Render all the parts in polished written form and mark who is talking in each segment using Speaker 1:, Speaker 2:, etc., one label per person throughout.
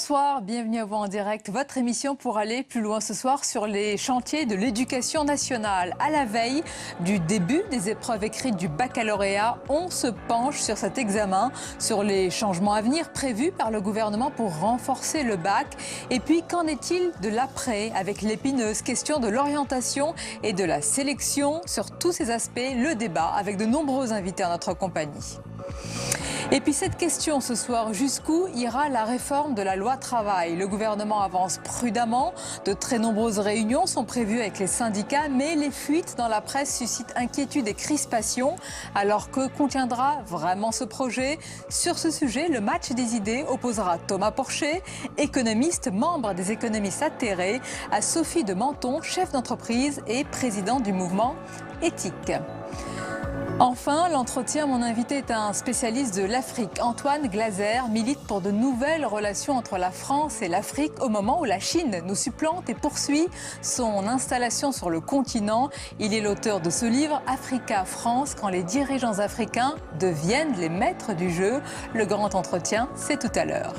Speaker 1: Bonsoir, bienvenue à vous en direct. Votre émission pour aller plus loin ce soir sur les chantiers de l'éducation nationale. À la veille du début des épreuves écrites du baccalauréat, on se penche sur cet examen, sur les changements à venir prévus par le gouvernement pour renforcer le bac. Et puis, qu'en est-il de l'après, avec l'épineuse question de l'orientation et de la sélection? Sur tous ces aspects, le débat avec de nombreux invités en notre compagnie. Et puis cette question ce soir, jusqu'où ira la réforme de la loi travail? Le gouvernement avance prudemment, de très nombreuses réunions sont prévues avec les syndicats, mais les fuites dans la presse suscitent inquiétude et crispation. Alors que contiendra vraiment ce projet? Sur ce sujet, le match des idées opposera Thomas Porcher, économiste, membre des économistes atterrés, à Sophie de Menton, chef d'entreprise et président du mouvement Éthique. Enfin, l'entretien, mon invité est un spécialiste de l'Afrique. Antoine Glaser milite pour de nouvelles relations entre la France et l'Afrique au moment où la Chine nous supplante et poursuit son installation sur le continent. Il est l'auteur de ce livre, Africa France, quand les dirigeants africains deviennent les maîtres du jeu. Le grand entretien, c'est tout à l'heure.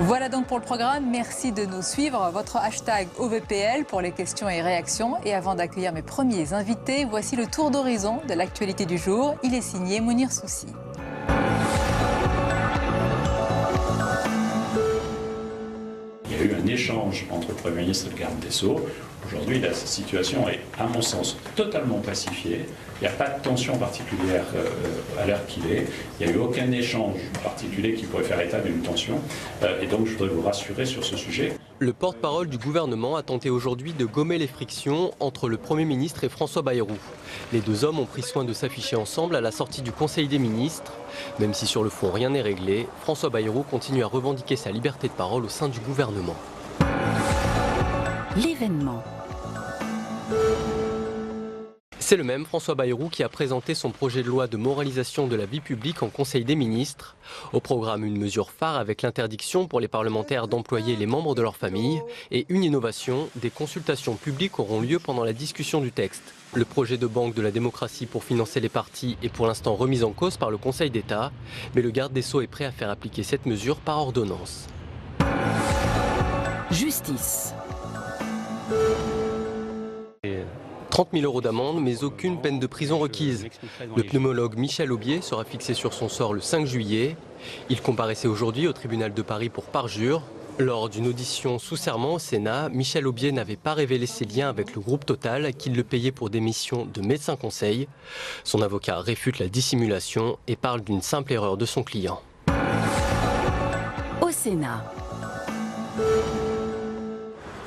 Speaker 1: Voilà donc pour le programme. Merci de nous suivre. Votre hashtag OVPL pour les questions et réactions. Et avant d'accueillir mes premiers invités, voici le tour d'horizon de l'actualité du jour. Il est signé Mounir Soussi.
Speaker 2: Il y a eu un échange entre le Premier ministre et le garde des Sceaux. Aujourd'hui, la situation est, à mon sens, totalement pacifiée. Il n'y a pas de tension particulière à l'heure qu'il est. Il n'y a eu aucun échange particulier qui pourrait faire état d'une tension. Et donc, je voudrais vous rassurer sur ce sujet.
Speaker 3: Le porte-parole du gouvernement a tenté aujourd'hui de gommer les frictions entre le Premier ministre et François Bayrou. Les deux hommes ont pris soin de s'afficher ensemble à la sortie du Conseil des ministres. Même si sur le fond rien n'est réglé, François Bayrou continue à revendiquer sa liberté de parole au sein du gouvernement.
Speaker 4: L'événement.
Speaker 3: C'est le même François Bayrou qui a présenté son projet de loi de moralisation de la vie publique en Conseil des ministres. Au programme, une mesure phare avec l'interdiction pour les parlementaires d'employer les membres de leur famille et une innovation, des consultations publiques auront lieu pendant la discussion du texte. Le projet de banque de la démocratie pour financer les partis est pour l'instant remis en cause par le Conseil d'État, mais le garde des Sceaux est prêt à faire appliquer cette mesure par ordonnance.
Speaker 4: Justice.
Speaker 3: 30 000 € d'amende, mais aucune peine de prison requise. Le pneumologue Michel Aubier sera fixé sur son sort le 5 juillet. Il comparaissait aujourd'hui au tribunal de Paris pour parjure. Lors d'une audition sous serment au Sénat, Michel Aubier n'avait pas révélé ses liens avec le groupe Total, qui le payait pour des missions de médecin conseil. Son avocat réfute la dissimulation et parle d'une simple erreur de son client.
Speaker 4: Au Sénat.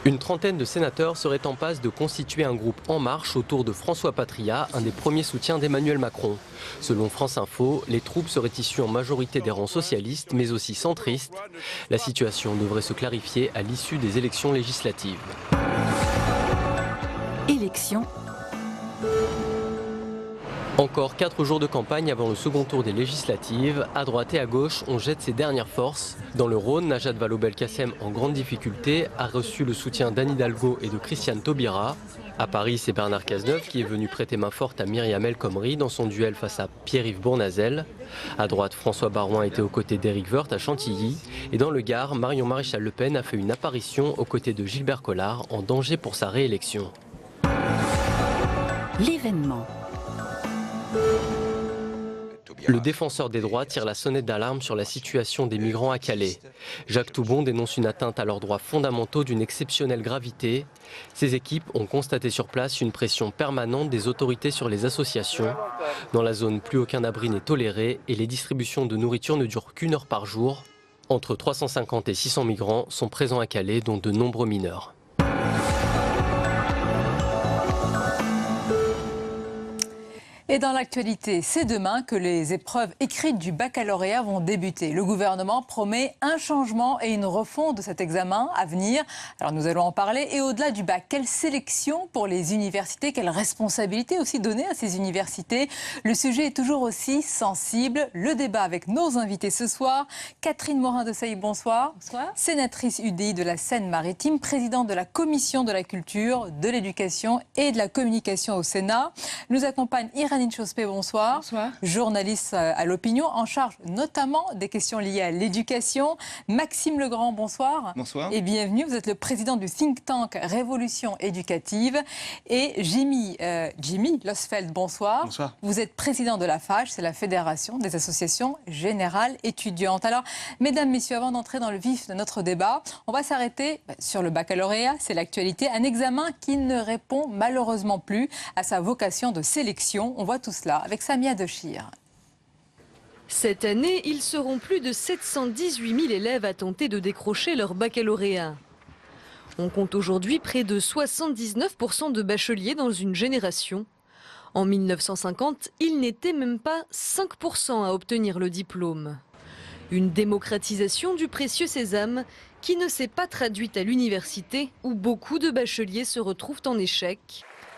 Speaker 3: Une trentaine de sénateurs seraient en passe de constituer un groupe En Marche autour de François Patria, un des premiers soutiens d'Emmanuel Macron. Selon France Info, les troupes seraient issues en majorité des rangs socialistes, mais aussi centristes. La situation devrait se clarifier à l'issue des élections législatives.
Speaker 4: Élections.
Speaker 3: Encore 4 jours de campagne avant le second tour des législatives. À droite et à gauche, on jette ses dernières forces. Dans le Rhône, Najat Vallaud-Belkacem, en grande difficulté, a reçu le soutien d'Anne Hidalgo et de Christiane Taubira. À Paris, c'est Bernard Cazeneuve qui est venu prêter main forte à Myriam El Khomri dans son duel face à Pierre-Yves Bournazel. À droite, François Baroin était aux côtés d'Éric Woerth à Chantilly. Et dans le Gard, Marion Maréchal Le Pen a fait une apparition aux côtés de Gilbert Collard, en danger pour sa réélection.
Speaker 4: L'événement.
Speaker 3: Le défenseur des droits tire la sonnette d'alarme sur la situation des migrants à Calais. Jacques Toubon dénonce une atteinte à leurs droits fondamentaux d'une exceptionnelle gravité. Ses équipes ont constaté sur place une pression permanente des autorités sur les associations. Dans la zone, plus aucun abri n'est toléré et les distributions de nourriture ne durent qu'1 heure par jour. Entre 350 et 600 migrants sont présents à Calais, dont de nombreux mineurs.
Speaker 1: Et dans l'actualité, c'est demain que les épreuves écrites du baccalauréat vont débuter. Le gouvernement promet un changement et une refonte de cet examen à venir. Alors nous allons en parler. Et au-delà du bac, quelle sélection pour les universités? Quelle responsabilité aussi donner à ces universités? Le sujet est toujours aussi sensible. Le débat avec nos invités ce soir. Catherine Morin-Desailly, bonsoir. Bonsoir. Sénatrice UDI de la Seine-Maritime, présidente de la Commission de la Culture, de l'Éducation et de la Communication au Sénat. Nous accompagne Irène Irène Chospé, bonsoir.
Speaker 4: Bonsoir.
Speaker 1: Journaliste à l'Opinion, en charge notamment des questions liées à l'éducation. Maxime Legrand, bonsoir.
Speaker 5: Bonsoir.
Speaker 1: Et bienvenue. Vous êtes le président du think tank Révolution éducative. Et Jimmy Losfeld, bonsoir.
Speaker 5: Bonsoir.
Speaker 1: Vous êtes président de la FAGE, c'est la Fédération des associations générales étudiantes. Alors, mesdames, messieurs, avant d'entrer dans le vif de notre débat, on va s'arrêter sur le baccalauréat. C'est l'actualité. Un examen qui ne répond malheureusement plus à sa vocation de sélection. On voit tout cela avec Samia Dechir.
Speaker 6: Cette année, ils seront plus de 718 000 élèves à tenter de décrocher leur baccalauréat. On compte aujourd'hui près de 79% de bacheliers dans une génération. En 1950, il n'était même pas 5% à obtenir le diplôme. Une démocratisation du précieux sésame qui ne s'est pas traduite à l'université où beaucoup de bacheliers se retrouvent en échec.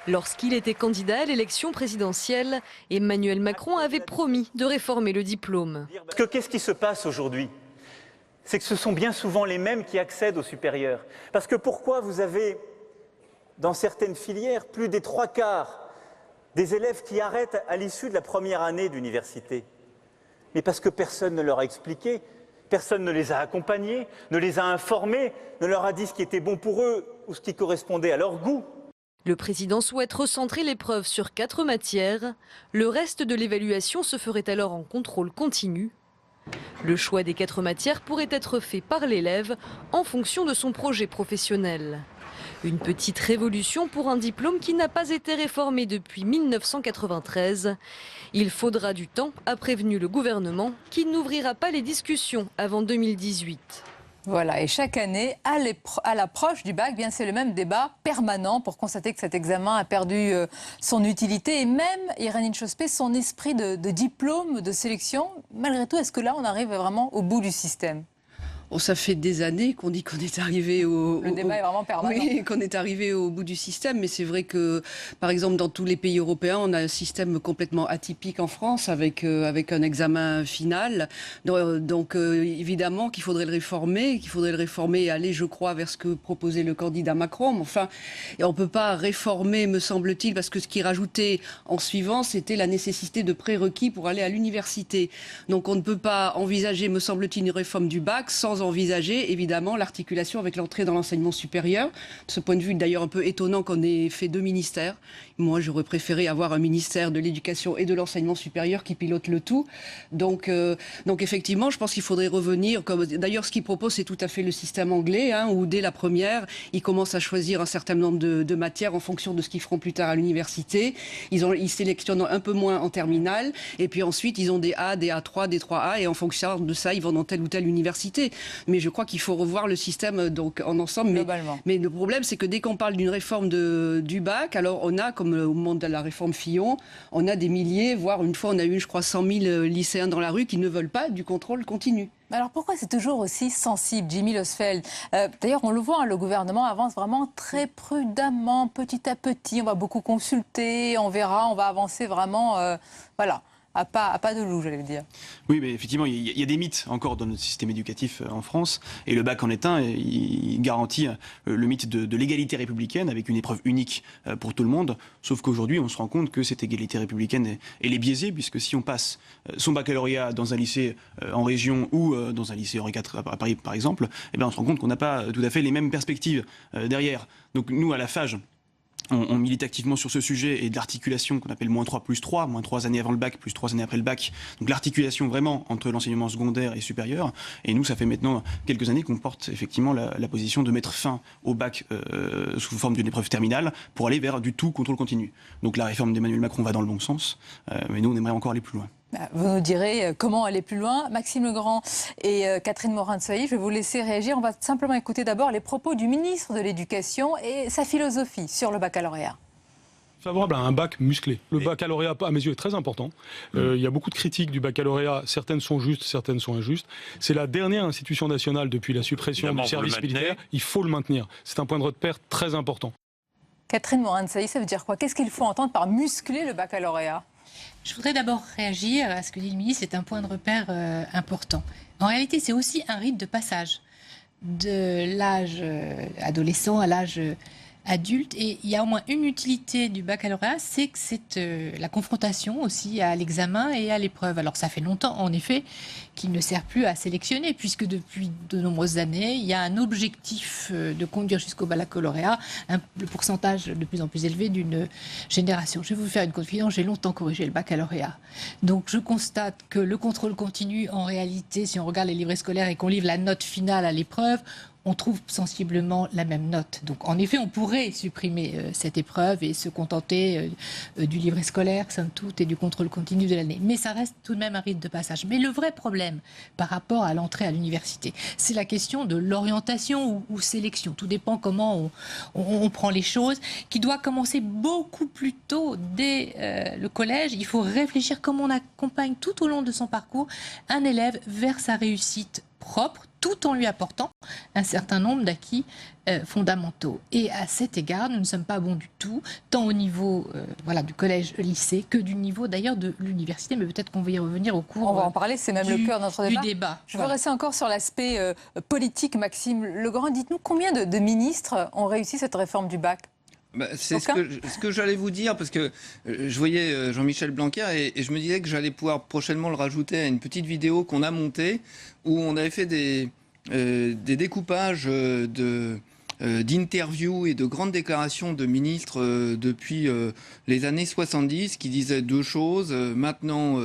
Speaker 6: Lorsqu'il était candidat à l'élection présidentielle, Emmanuel Macron avait promis de réformer le diplôme.
Speaker 7: Parce que qu'est-ce qui se passe aujourd'hui? C'est que ce sont bien souvent les mêmes qui accèdent au supérieur. Parce que pourquoi vous avez, dans certaines filières, plus des 3/4 des élèves qui arrêtent à l'issue de la première année d'université? Mais parce que personne ne leur a expliqué, personne ne les a accompagnés, ne les a informés, ne leur a dit ce qui était bon pour eux ou ce qui correspondait à leur goût.
Speaker 6: Le président souhaite recentrer l'épreuve sur 4 matières. Le reste de l'évaluation se ferait alors en contrôle continu. Le choix des 4 matières pourrait être fait par l'élève en fonction de son projet professionnel. Une petite révolution pour un diplôme qui n'a pas été réformé depuis 1993. Il faudra du temps, a prévenu le gouvernement, qui n'ouvrira pas les discussions avant 2018.
Speaker 1: Voilà, et chaque année, à l'approche du bac, bien c'est le même débat permanent pour constater que cet examen a perdu son utilité et même, Irène Chospé, son esprit de diplôme, de sélection. Malgré tout, est-ce que là, on arrive vraiment au bout du système ?
Speaker 4: Oh, ça fait des années qu'on dit qu'on est arrivé
Speaker 1: Le débat est vraiment permanent.
Speaker 4: Oui, qu'on est arrivé au bout du système, mais c'est vrai que, par exemple, dans tous les pays européens, on a un système complètement atypique en France, avec un examen final. Donc évidemment qu'il faudrait le réformer, et aller, je crois, vers ce que proposait le candidat Macron. Mais enfin, on ne peut pas réformer, me semble-t-il, parce que ce qu'il rajoutait en suivant, c'était la nécessité de prérequis pour aller à l'université. Donc on ne peut pas envisager, me semble-t-il, une réforme du bac sans envisager évidemment l'articulation avec l'entrée dans l'enseignement supérieur. De ce point de vue, d'ailleurs, un peu étonnant qu'on ait fait 2 ministères. Moi, j'aurais préféré avoir un ministère de l'éducation et de l'enseignement supérieur qui pilote le tout. Donc effectivement, je pense qu'il faudrait revenir. D'ailleurs, ce qu'il propose, c'est tout à fait le système anglais, où dès la première, ils commencent à choisir un certain nombre de matières en fonction de ce qu'ils feront plus tard à l'université. Ils sélectionnent un peu moins en terminale. Et puis ensuite, ils ont des A, des A3, des 3A. Et en fonction de ça, ils vont dans telle ou telle université. Mais je crois qu'il faut revoir le système donc, en ensemble. Mais le problème, c'est que dès qu'on parle d'une réforme du bac, alors on a, comme au moment de la réforme Fillon, on a des milliers, voire une fois on a eu, je crois, 100 000 lycéens dans la rue qui ne veulent pas du contrôle continu.
Speaker 1: Alors pourquoi c'est toujours aussi sensible, Jimmy Losfeld? D'ailleurs, on le voit, le gouvernement avance vraiment très prudemment, petit à petit. On va beaucoup consulter, on verra, on va avancer vraiment, voilà. À pas de loup, j'allais dire.
Speaker 5: Oui, mais effectivement, il y a des mythes encore dans notre système éducatif en France. Et le bac en est un. Il garantit le mythe de l'égalité républicaine avec une épreuve unique pour tout le monde. Sauf qu'aujourd'hui, on se rend compte que cette égalité républicaine, elle est biaisée, puisque si on passe son baccalauréat dans un lycée en région ou dans un lycée Henri IV à Paris, par exemple, eh bien, on se rend compte qu'on n'a pas tout à fait les mêmes perspectives derrière. Donc nous, à la FAGE, on milite activement sur ce sujet et de l'articulation qu'on appelle -3+3, -3 années avant le bac, plus 3 années après le bac. Donc l'articulation vraiment entre l'enseignement secondaire et supérieur. Et nous, ça fait maintenant quelques années qu'on porte effectivement la position de mettre fin au bac sous forme d'une épreuve terminale pour aller vers du tout contrôle continu. Donc la réforme d'Emmanuel Macron va dans le bon sens, mais nous, on aimerait encore aller plus loin.
Speaker 1: Vous nous direz comment aller plus loin. Maxime Legrand et Catherine Morin-Desailly, je vais vous laisser réagir. On va simplement écouter d'abord les propos du ministre de l'Éducation et sa philosophie sur le baccalauréat.
Speaker 8: Favorable à un bac musclé. Le baccalauréat, à mes yeux, est très important. Il y a beaucoup de critiques du baccalauréat. Certaines sont justes, certaines sont injustes. C'est la dernière institution nationale depuis la suppression du service militaire. Il faut le maintenir. C'est un point de repère très important.
Speaker 1: Catherine Morin-Desailly, ça veut dire quoi? Qu'est-ce qu'il faut entendre par muscler le baccalauréat?
Speaker 9: Je voudrais d'abord réagir à ce que dit le ministre, c'est un point de repère important. En réalité, c'est aussi un rite de passage de l'âge adolescent à l'âge adulte. Et il y a au moins une utilité du baccalauréat, c'est que c'est la confrontation aussi à l'examen et à l'épreuve. Alors ça fait longtemps, en effet, qu'il ne sert plus à sélectionner, puisque depuis de nombreuses années, il y a un objectif de conduire jusqu'au baccalauréat, le pourcentage de plus en plus élevé d'une génération. Je vais vous faire une confidence, j'ai longtemps corrigé le baccalauréat. Donc je constate que le contrôle continu, en réalité, si on regarde les livrets scolaires et qu'on livre la note finale à l'épreuve, on trouve sensiblement la même note. Donc en effet, on pourrait supprimer cette épreuve et se contenter du livret scolaire, somme toute, et du contrôle continu de l'année. Mais ça reste tout de même un rite de passage. Mais le vrai problème par rapport à l'entrée à l'université, c'est la question de l'orientation ou sélection. Tout dépend comment on prend les choses, qui doit commencer beaucoup plus tôt dès le collège. Il faut réfléchir comment on accompagne tout au long de son parcours un élève vers sa réussite propre, tout en lui apportant un certain nombre d'acquis fondamentaux. Et à cet égard, nous ne sommes pas bons du tout, tant au niveau du collège-lycée que du niveau d'ailleurs de l'université, mais peut-être qu'on va y revenir au cours.
Speaker 1: On va en parler, c'est même le cœur de notre
Speaker 9: débat.
Speaker 1: Je veux rester encore sur l'aspect politique, Maxime Legrand. Dites-nous, combien de ministres ont réussi cette réforme du bac ?
Speaker 10: C'est ce que j'allais vous dire, parce que je voyais Jean-Michel Blanquer et je me disais que j'allais pouvoir prochainement le rajouter à une petite vidéo qu'on a montée, où on avait fait des découpages d'interviews et de grandes déclarations de ministres depuis les années 70 qui disaient deux choses. Maintenant,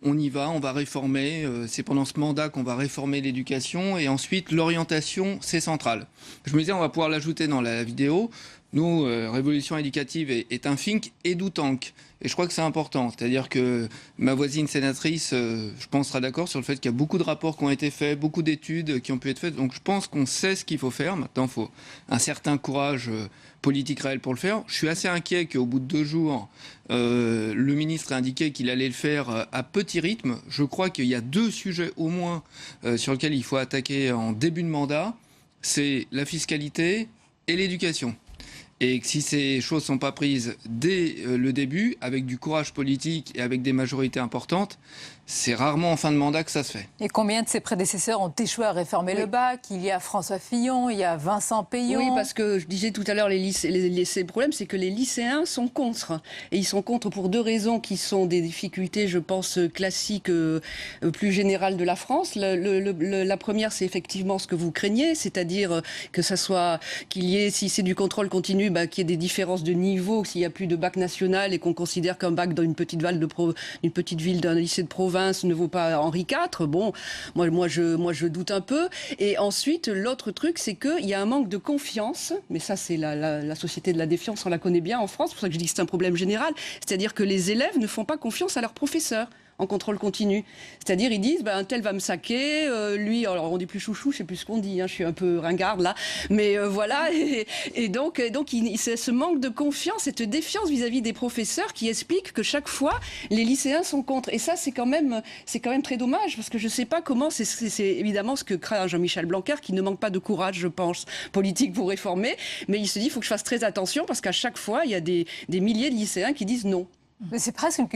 Speaker 10: on y va, on va réformer. C'est pendant ce mandat qu'on va réformer l'éducation. Et ensuite, l'orientation, c'est central. Je me disais, on va pouvoir l'ajouter dans la vidéo. Nous, Révolution éducative est un think et do tank. Et je crois que c'est important. C'est-à-dire que ma voisine sénatrice, je pense, sera d'accord sur le fait qu'il y a beaucoup de rapports qui ont été faits, beaucoup d'études qui ont pu être faites. Donc je pense qu'on sait ce qu'il faut faire. Maintenant, il faut un certain courage politique réel pour le faire. Je suis assez inquiet qu'au bout de 2 jours, le ministre a indiqué qu'il allait le faire à petit rythme. Je crois qu'il y a 2 sujets au moins sur lesquels il faut attaquer en début de mandat. C'est la fiscalité et l'éducation. Et que si ces choses ne sont pas prises dès le début, avec du courage politique et avec des majorités importantes, c'est rarement en fin de mandat que ça se fait.
Speaker 1: Et combien de ses prédécesseurs ont échoué à réformer le bac ? Il y a François Fillon, il y a Vincent Peillon.
Speaker 4: Oui, parce que je disais tout à l'heure, le problème, c'est que les lycéens sont contre. Et ils sont contre pour 2 raisons qui sont des difficultés, je pense, classiques, plus générales de la France. La première, c'est effectivement ce que vous craignez, c'est-à-dire que ça soit, qu'il y ait, si c'est du contrôle continu, qu'il y ait des différences de niveau, s'il n'y a plus de bac national et qu'on considère qu'un bac dans une petite ville d'un lycée de province ne vaut pas Henri IV. Bon, moi je doute un peu. Et ensuite, l'autre truc, c'est qu'il y a un manque de confiance. Mais ça, c'est la société de la défiance, on la connaît bien en France. C'est pour ça que je dis que c'est un problème général. C'est-à-dire que les élèves ne font pas confiance à leurs professeurs en contrôle continu. C'est-à-dire, ils disent, un tel va me saquer, lui, alors on dit plus chouchou, je sais plus ce qu'on dit, je suis un peu ringarde là, mais voilà, et donc c'est ce manque de confiance, cette défiance vis-à-vis des professeurs qui explique que chaque fois, les lycéens sont contre. Et ça, c'est quand même très dommage, parce que je sais pas comment, c'est évidemment ce que craint Jean-Michel Blanquer, qui ne manque pas de courage, je pense, politique pour réformer, mais il se dit, il faut que je fasse très attention, parce qu'à chaque fois, il y a des milliers de lycéens qui disent non.
Speaker 1: Mais c'est presque une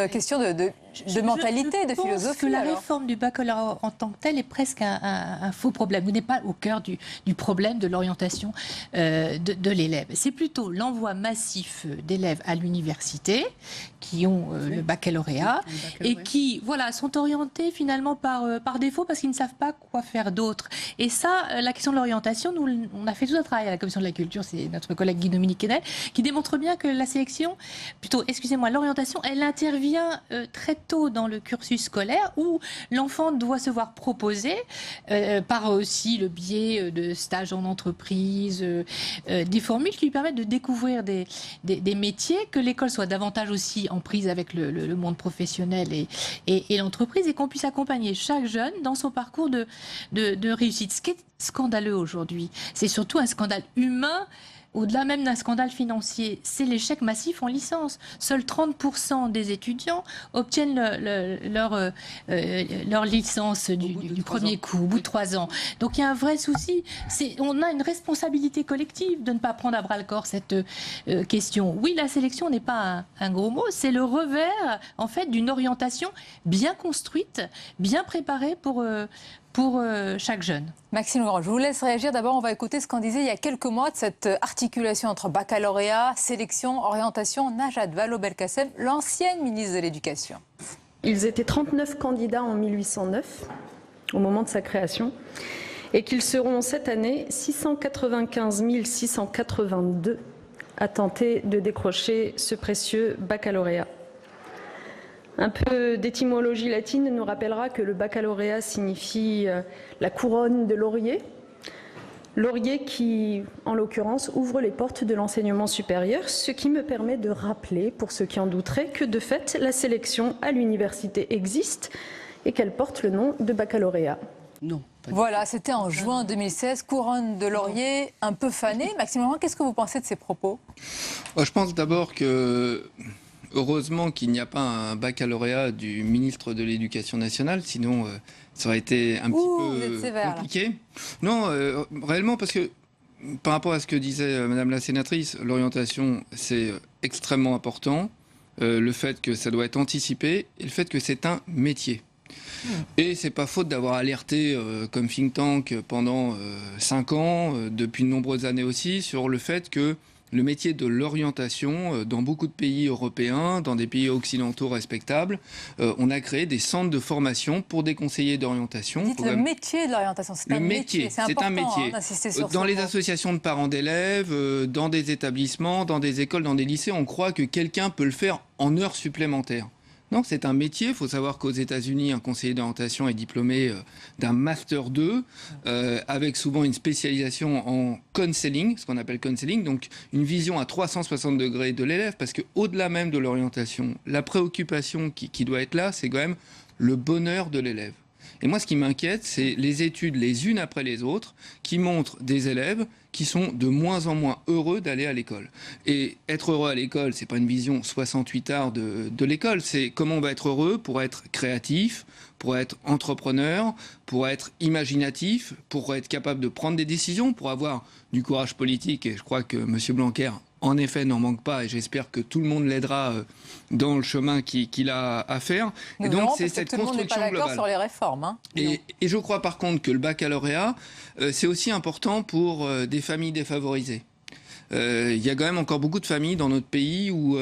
Speaker 1: question de mentalité, de philosophie. Je pense
Speaker 9: que la réforme du baccalauréat en tant que telle est presque un faux problème. Vous n'êtes pas au cœur du problème de l'orientation de l'élève. C'est plutôt l'envoi massif d'élèves à l'université qui ont le baccalauréat et qui sont orientés finalement par défaut parce qu'ils ne savent pas quoi faire d'autre. Et ça, la question de l'orientation, on a fait tout un travail à la Commission de la Culture, c'est notre collègue Guy-Dominique Kennel, qui démontre bien que la sélection, l'orientation, elle intervient très tôt dans le cursus scolaire où l'enfant doit se voir proposer, par aussi le biais de stages en entreprise, des formules qui lui permettent de découvrir des métiers, que l'école soit davantage aussi en prise avec le monde professionnel et l'entreprise, et qu'on puisse accompagner chaque jeune dans son parcours de réussite. Ce qui est scandaleux aujourd'hui, c'est surtout un scandale humain. Au-delà même d'un scandale financier, c'est l'échec massif en licence. Seuls 30% des étudiants obtiennent leur licence du premier coup, au bout de 3 ans. Donc il y a un vrai souci. On a une responsabilité collective de ne pas prendre à bras-le-corps cette question. Oui, la sélection n'est pas un gros mot, c'est le revers en fait d'une orientation bien construite, bien préparée pour pour chaque jeune.
Speaker 1: Maxime Legrand, je vous laisse réagir. D'abord, on va écouter ce qu'on disait il y a quelques mois de cette articulation entre baccalauréat, sélection, orientation. Najat Vallaud-Belkacem, l'ancienne ministre de l'Éducation.
Speaker 11: Ils étaient 39 candidats en 1809, au moment de sa création, et qu'ils seront cette année 695 682 à tenter de décrocher ce précieux baccalauréat. Un peu d'étymologie latine nous rappellera que le baccalauréat signifie la couronne de laurier. Laurier qui, en l'occurrence, ouvre les portes de l'enseignement supérieur, ce qui me permet de rappeler, pour ceux qui en douteraient, que de fait, la sélection à l'université existe et qu'elle porte le nom de baccalauréat.
Speaker 4: Non.
Speaker 1: Voilà, c'était en juin 2016, couronne de laurier, un peu fanée. Maxime Legrand, qu'est-ce que vous pensez de ces propos?
Speaker 10: Je pense d'abord que... Heureusement qu'il n'y a pas un baccalauréat du ministre de l'Éducation nationale, sinon ça aurait été un petit peu compliqué. Non, réellement, parce que par rapport à ce que disait Madame la sénatrice, l'orientation, c'est extrêmement important. Le fait que ça doit être anticipé et le fait que c'est un métier. Et c'est pas faute d'avoir alerté comme think tank pendant 5 ans, depuis de nombreuses années aussi, sur le fait que le métier de l'orientation, dans beaucoup de pays européens, dans des pays occidentaux respectables, on a créé des centres de formation pour des conseillers d'orientation.
Speaker 1: Dites le métier de l'orientation, c'est un métier. C'est important,
Speaker 10: un métier.
Speaker 1: D'insister sur
Speaker 10: dans
Speaker 1: ce
Speaker 10: les
Speaker 1: point.
Speaker 10: associations de parents d'élèves, dans des établissements, dans des écoles, dans des lycées, on croit que quelqu'un peut le faire en heures supplémentaires. Non, c'est un métier. Il faut savoir qu'aux États-Unis, un conseiller d'orientation est diplômé d'un Master 2, avec souvent une spécialisation en counseling, ce qu'on appelle counseling, donc une vision à 360 degrés de l'élève, parce qu'au-delà même de l'orientation, la préoccupation qui doit être là, c'est quand même le bonheur de l'élève. Et moi, ce qui m'inquiète, c'est les études les unes après les autres qui montrent des élèves qui sont de moins en moins heureux d'aller à l'école. Et être heureux à l'école, c'est pas une vision 68 arts de l'école, c'est comment on va être heureux pour être créatif, pour être entrepreneur, pour être imaginatif, pour être capable de prendre des décisions, pour avoir du courage politique. Et je crois que M. Blanquer, en effet, n'en manque pas, et j'espère que tout le monde l'aidera dans le chemin qu'il a à faire.
Speaker 1: Nous
Speaker 10: et donc,
Speaker 1: verrons,
Speaker 10: c'est
Speaker 1: parce que
Speaker 10: cette
Speaker 1: tout le monde n'est
Speaker 10: construction
Speaker 1: pas d'accord
Speaker 10: globale.
Speaker 1: sur les réformes. Hein.
Speaker 10: Et je crois par contre que le baccalauréat, c'est aussi important pour des familles défavorisées. Il y a quand même encore beaucoup de familles dans notre pays où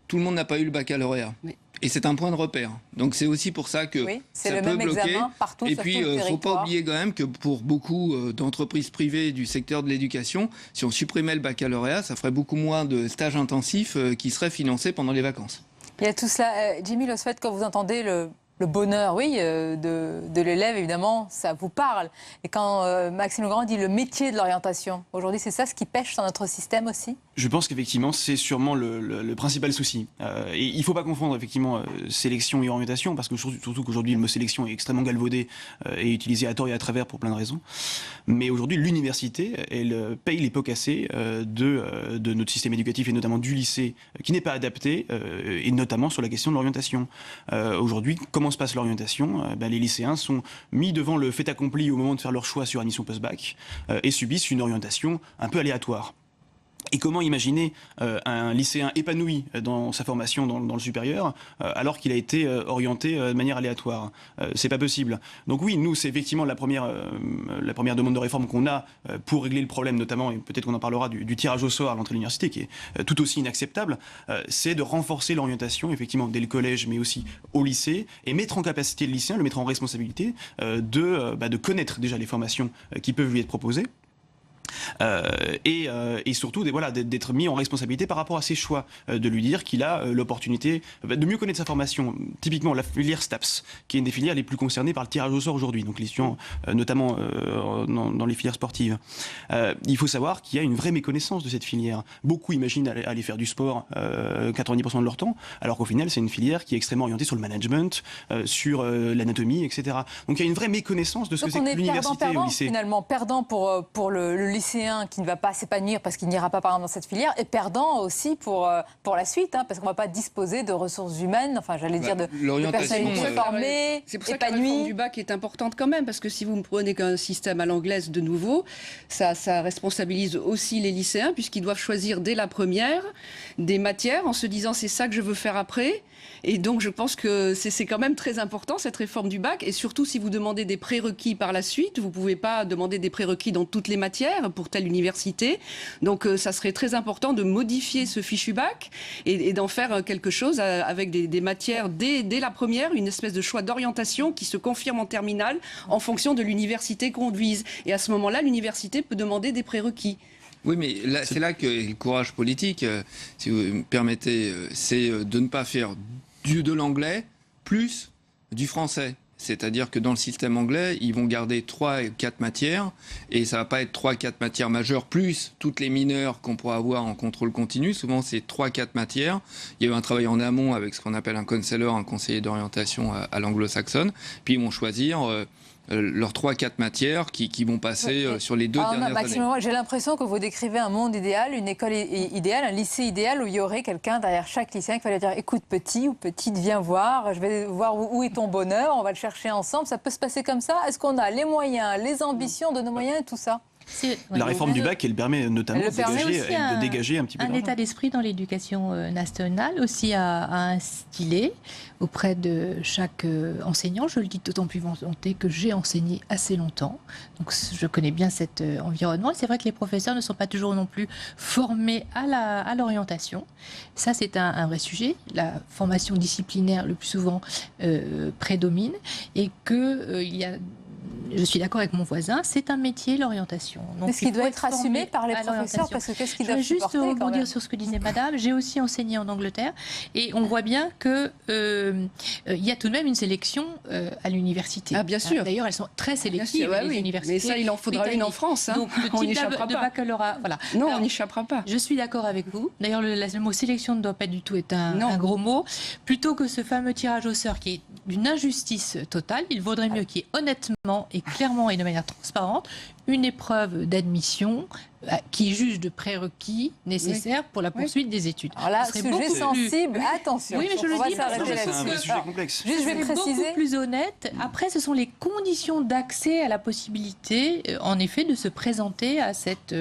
Speaker 10: tout le monde n'a pas eu le baccalauréat. Oui. Et c'est un point de repère. Donc c'est aussi pour ça que ça peut bloquer.
Speaker 1: Partout,
Speaker 10: et puis, il ne faut pas oublier quand même que pour beaucoup d'entreprises privées du secteur de l'éducation, si on supprimait le baccalauréat, ça ferait beaucoup moins de stages intensifs qui seraient financés pendant les vacances.
Speaker 1: Il y a tout cela. Jimmy Losfet, quand vous entendez le bonheur, oui, de l'élève, évidemment, ça vous parle. Et quand Maxime Legrand dit le métier de l'orientation, aujourd'hui, c'est ça ce qui pêche dans notre système aussi?
Speaker 5: Je pense qu'effectivement, c'est sûrement le principal souci. Et il ne faut pas confondre effectivement sélection et orientation, parce que surtout qu'aujourd'hui, le mot sélection est extrêmement galvaudé et utilisé à tort et à travers pour plein de raisons. Mais aujourd'hui, l'université, elle paye les pots cassés de notre système éducatif et notamment du lycée, qui n'est pas adapté, et notamment sur la question de l'orientation. Aujourd'hui, comment se passe l'orientation? Les lycéens sont mis devant le fait accompli au moment de faire leur choix sur admission post-bac et subissent une orientation un peu aléatoire. Et comment imaginer un lycéen épanoui dans sa formation dans le supérieur alors qu'il a été orienté de manière aléatoire? C'est pas possible. Donc oui, nous, c'est effectivement la première demande de réforme qu'on a pour régler le problème, notamment, et peut-être qu'on en parlera, du tirage au sort à l'entrée de l'université, qui est tout aussi inacceptable, c'est de renforcer l'orientation, effectivement, dès le collège, mais aussi au lycée, et mettre en capacité le lycéen, le mettre en responsabilité de connaître déjà les formations qui peuvent lui être proposées. Et surtout d'être mis en responsabilité par rapport à ses choix, de lui dire qu'il a l'opportunité de mieux connaître sa formation. Typiquement la filière STAPS, qui est une des filières les plus concernées par le tirage au sort aujourd'hui, donc les étudiants notamment dans les filières sportives. Il faut savoir qu'il y a une vraie méconnaissance de cette filière. Beaucoup imaginent aller faire du sport 90% de leur temps, alors qu'au final c'est une filière qui est extrêmement orientée sur le management, sur l'anatomie, etc. Donc il y a une vraie méconnaissance de ce que c'est que l'université au lycée.
Speaker 1: Finalement, perdant pour le lycéen qui ne va pas s'épanouir parce qu'il n'ira pas par exemple dans cette filière, et perdant aussi pour la suite, parce qu'on ne va pas disposer de ressources humaines, enfin j'allais dire de personnalités formées,
Speaker 4: c'est pour ça que la réforme du bac est importante quand même, parce que si vous me prenez qu'un système à l'anglaise de nouveau, ça responsabilise aussi les lycéens, puisqu'ils doivent choisir dès la première des matières en se disant c'est ça que je veux faire après. Et donc je pense que c'est quand même très important cette réforme du bac, et surtout si vous demandez des prérequis par la suite, vous pouvez pas demander des prérequis dans toutes les matières pour telle université. Donc ça serait très important de modifier ce fichu bac et d'en faire quelque chose avec des matières dès la première, une espèce de choix d'orientation qui se confirme en terminale en fonction de l'université qu'on vise. Et à ce moment-là, l'université peut demander des prérequis.
Speaker 10: Oui, mais c'est là que le courage politique, si vous me permettez, c'est de ne pas faire de l'anglais plus du français. C'est-à-dire que dans le système anglais, ils vont garder 3 et 4 matières, et ça va pas être 3-4 matières majeures, plus toutes les mineures qu'on pourra avoir en contrôle continu. Souvent, c'est 3-4 matières. Il y a eu un travail en amont avec ce qu'on appelle un counselor, un conseiller d'orientation à l'anglo-saxonne. Puis ils vont choisir leurs 3-4 matières qui vont passer sur les 2 dernières années.
Speaker 1: J'ai l'impression que vous décrivez un monde idéal, une école idéale, un lycée idéal où il y aurait quelqu'un derrière chaque lycéen qui va lui dire « Écoute petit ou petite, viens voir, je vais voir où est ton bonheur, on va le chercher ensemble ». Ça peut se passer comme ça? Est-ce qu'on a les moyens, les ambitions de nos moyens et tout ça?
Speaker 5: La réforme du bac, elle permet notamment de dégager un petit peu
Speaker 9: un état d'esprit dans l'éducation nationale, aussi à instiller auprès de chaque enseignant. Je le dis d'autant plus volontiers que j'ai enseigné assez longtemps, donc je connais bien cet environnement. Et c'est vrai que les professeurs ne sont pas toujours non plus formés à l'orientation. Ça, c'est un vrai sujet. La formation disciplinaire, le plus souvent, prédomine, et qu'il y a... Je suis d'accord avec mon voisin, c'est un métier, l'orientation.
Speaker 1: Mais ce qui doit être assumé par les professeurs, parce que qu'est-ce qu'ils doivent supporter?
Speaker 9: Je vais juste rebondir sur ce que disait Madame. J'ai aussi enseigné en Angleterre, et on voit bien que il y a tout de même une sélection à l'université.
Speaker 4: Ah, bien sûr.
Speaker 9: D'ailleurs, elles sont très sélectives, les universités.
Speaker 4: Mais ça, il en faudra une en France. Hein.
Speaker 9: Donc, le
Speaker 4: on
Speaker 9: type
Speaker 4: n'y échappera
Speaker 9: de
Speaker 4: pas.
Speaker 9: baccalauréat, voilà.
Speaker 4: Non,
Speaker 9: alors,
Speaker 4: on n'y échappera pas.
Speaker 9: Je suis d'accord avec vous. D'ailleurs, le mot sélection ne doit pas du tout être un gros mot. Plutôt que ce fameux tirage au sort qui est d'une injustice totale, il vaudrait mieux qu'il y ait honnêtement et clairement et de manière transparente une épreuve d'admission qui juge de prérequis nécessaires pour la poursuite des études.
Speaker 1: Alors là, sujet sensible, attention.
Speaker 9: Oui, mais je le dis
Speaker 5: parce que c'est un vrai sujet complexe.
Speaker 1: Juste, je vais préciser.
Speaker 9: Beaucoup plus honnête. Après, ce sont les conditions d'accès à la possibilité, en effet, de se présenter à cette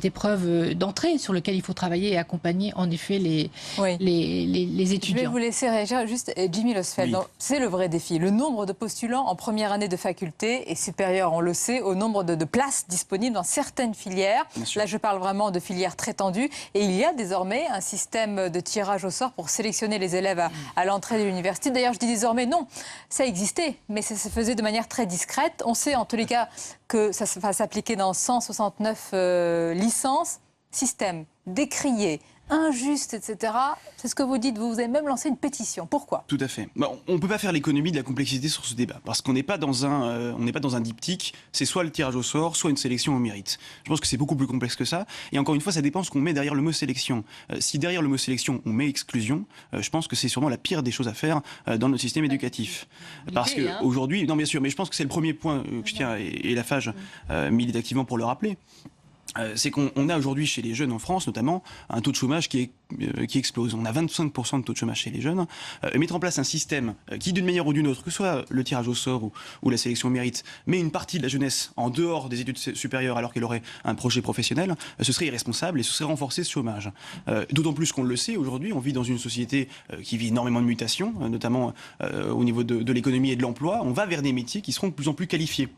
Speaker 9: épreuve d'entrée sur laquelle il faut travailler et accompagner, en effet, les étudiants.
Speaker 1: Je vais vous laisser réagir. Juste, Jimmy Losfeld, c'est le vrai défi. Le nombre de postulants en première année de faculté est supérieur, on le sait, au nombre de places disponibles dans certaines filières. Là, je parle vraiment de filières très tendues. Et il y a désormais un système de tirage au sort pour sélectionner les élèves à l'entrée de l'université. D'ailleurs, je dis désormais non, ça existait, mais ça se faisait de manière très discrète. On sait en tous les cas que ça va s'appliquer dans 169 licences. Système décrié, injuste, etc. C'est ce que vous dites. Vous avez même lancé une pétition. Pourquoi?
Speaker 5: Tout à fait. On ne peut pas faire l'économie de la complexité sur ce débat, parce qu'on n'est pas dans un diptyque. C'est soit le tirage au sort, soit une sélection au mérite. Je pense que c'est beaucoup plus complexe que ça. Et encore une fois, ça dépend ce qu'on met derrière le mot sélection. Si derrière le mot sélection, on met exclusion, je pense que c'est sûrement la pire des choses à faire dans notre système éducatif. Parce que aujourd'hui, non bien sûr, mais je pense que c'est le premier point que je tiens, et la FAGE milite activement pour le rappeler. C'est qu'on a aujourd'hui chez les jeunes en France notamment un taux de chômage qui explose. On a 25% de taux de chômage chez les jeunes. Mettre en place un système qui d'une manière ou d'une autre, que ce soit le tirage au sort ou la sélection au mérite, met une partie de la jeunesse en dehors des études supérieures alors qu'elle aurait un projet professionnel, ce serait irresponsable et ce serait renforcer ce chômage. D'autant plus qu'on le sait aujourd'hui, on vit dans une société qui vit énormément de mutations, notamment au niveau de l'économie et de l'emploi. On va vers des métiers qui seront de plus en plus qualifiés.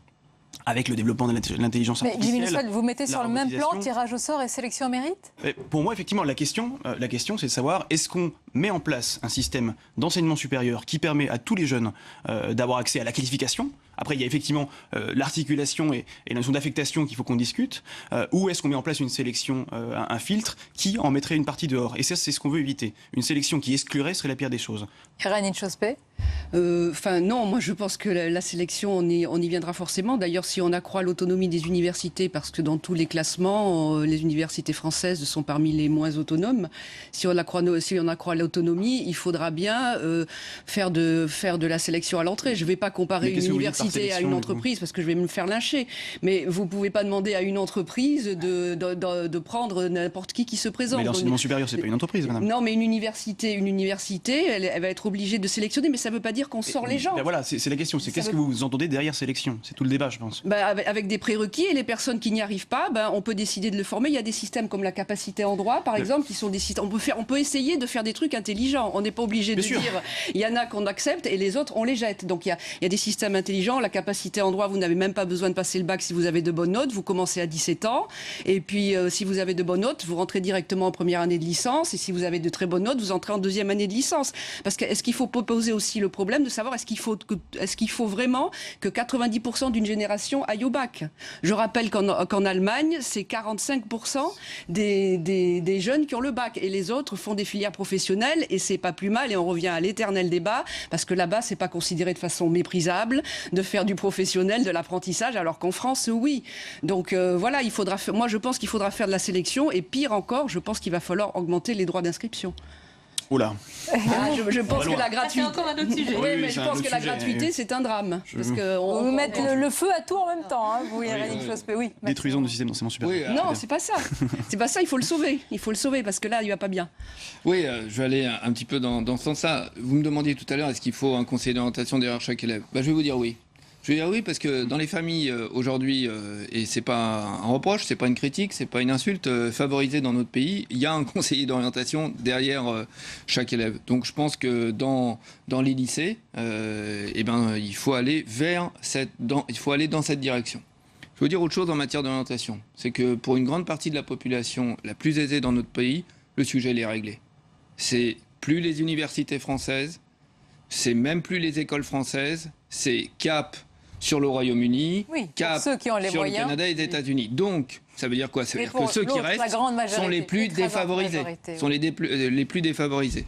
Speaker 5: Avec le développement de l'intelligence artificielle.
Speaker 1: Mais Jimmy Losfeld, vous mettez sur le même plan tirage au sort et sélection au mérite?
Speaker 5: Pour moi, effectivement, la question, c'est de savoir est-ce qu'on met en place un système d'enseignement supérieur qui permet à tous les jeunes d'avoir accès à la qualification. Après, il y a effectivement l'articulation et la notion d'affectation qu'il faut qu'on discute. Ou est-ce qu'on met en place une sélection, un filtre qui en mettrait une partie dehors? Et ça, c'est ce qu'on veut éviter. Une sélection qui exclurait serait la pire des choses.
Speaker 1: Irène Chospé?
Speaker 4: Non, moi je pense que la sélection, on y viendra forcément. D'ailleurs, si on accroît l'autonomie des universités, parce que dans tous les classements, les universités françaises sont parmi les moins autonomes, si on accroît l'autonomie, il faudra bien faire de la sélection à l'entrée. Je ne vais pas comparer une université à une entreprise, parce que je vais me faire lyncher. Mais vous ne pouvez pas demander à une entreprise de prendre n'importe qui se présente.
Speaker 5: Mais l'enseignement supérieur, ce n'est pas une entreprise, madame.
Speaker 4: Non, mais une université, elle va être obligée de sélectionner, mais ça veut pas dire qu'on sort les gens.
Speaker 5: Ben voilà, c'est la question. C'est qu'est-ce que vous entendez derrière sélection? C'est tout le débat, je pense.
Speaker 4: Avec des prérequis, et les personnes qui n'y arrivent pas, on peut décider de le former. Il y a des systèmes comme la capacité en droit, par exemple, qui sont des systèmes. On peut essayer de faire des trucs intelligents. On n'est pas obligé de dire il y en a qu'on accepte et les autres on les jette. Donc il y a des systèmes intelligents. La capacité en droit, vous n'avez même pas besoin de passer le bac si vous avez de bonnes notes. Vous commencez à 17 ans. Et puis si vous avez de bonnes notes, vous rentrez directement en première année de licence. Et si vous avez de très bonnes notes, vous entrez en deuxième année de licence. Parce que est-ce qu'il faut poser aussi le problème de savoir est-ce qu'il faut vraiment que 90% d'une génération aille au bac? Je rappelle qu'en Allemagne, c'est 45% des jeunes qui ont le bac. Et les autres font des filières professionnelles. Et c'est pas plus mal. Et on revient à l'éternel débat. Parce que là-bas, c'est pas considéré de façon méprisable de faire du professionnel, de l'apprentissage, alors qu'en France, oui. Donc voilà, moi je pense qu'il faudra faire de la sélection. Et pire encore, je pense qu'il va falloir augmenter les droits d'inscription.
Speaker 5: Oula.
Speaker 4: Je pense que la gratuité.
Speaker 9: C'est encore un autre sujet.
Speaker 4: Oui, mais je pense que la gratuité, c'est un drame. Parce que
Speaker 1: vous mettez le feu à tout en même temps. Hein. Vous
Speaker 5: détruisons le système d'enseignement supérieur.
Speaker 4: Oui, non, c'est pas ça. C'est pas ça. Il faut le sauver. Il faut le sauver parce que là, il va pas bien.
Speaker 10: Oui, je vais aller un petit peu dans ce sens-là. Vous me demandiez tout à l'heure, est-ce qu'il faut un conseiller d'orientation derrière chaque élève? Je vais vous dire oui. Je vais dire oui parce que dans les familles aujourd'hui, et c'est pas un reproche, c'est pas une critique, c'est pas une insulte, favorisées dans notre pays, il y a un conseiller d'orientation derrière chaque élève. Donc je pense que dans les lycées, il faut aller dans cette direction. Je veux dire autre chose en matière d'orientation, c'est que pour une grande partie de la population la plus aisée dans notre pays, le sujet est réglé. C'est plus les universités françaises, c'est même plus les écoles françaises, c'est cap sur le Royaume-Uni, cap sur le Canada et les États-Unis. Donc, ça veut dire quoi? Ça veut dire que ceux qui restent sont les plus défavorisés. Sont les plus défavorisés.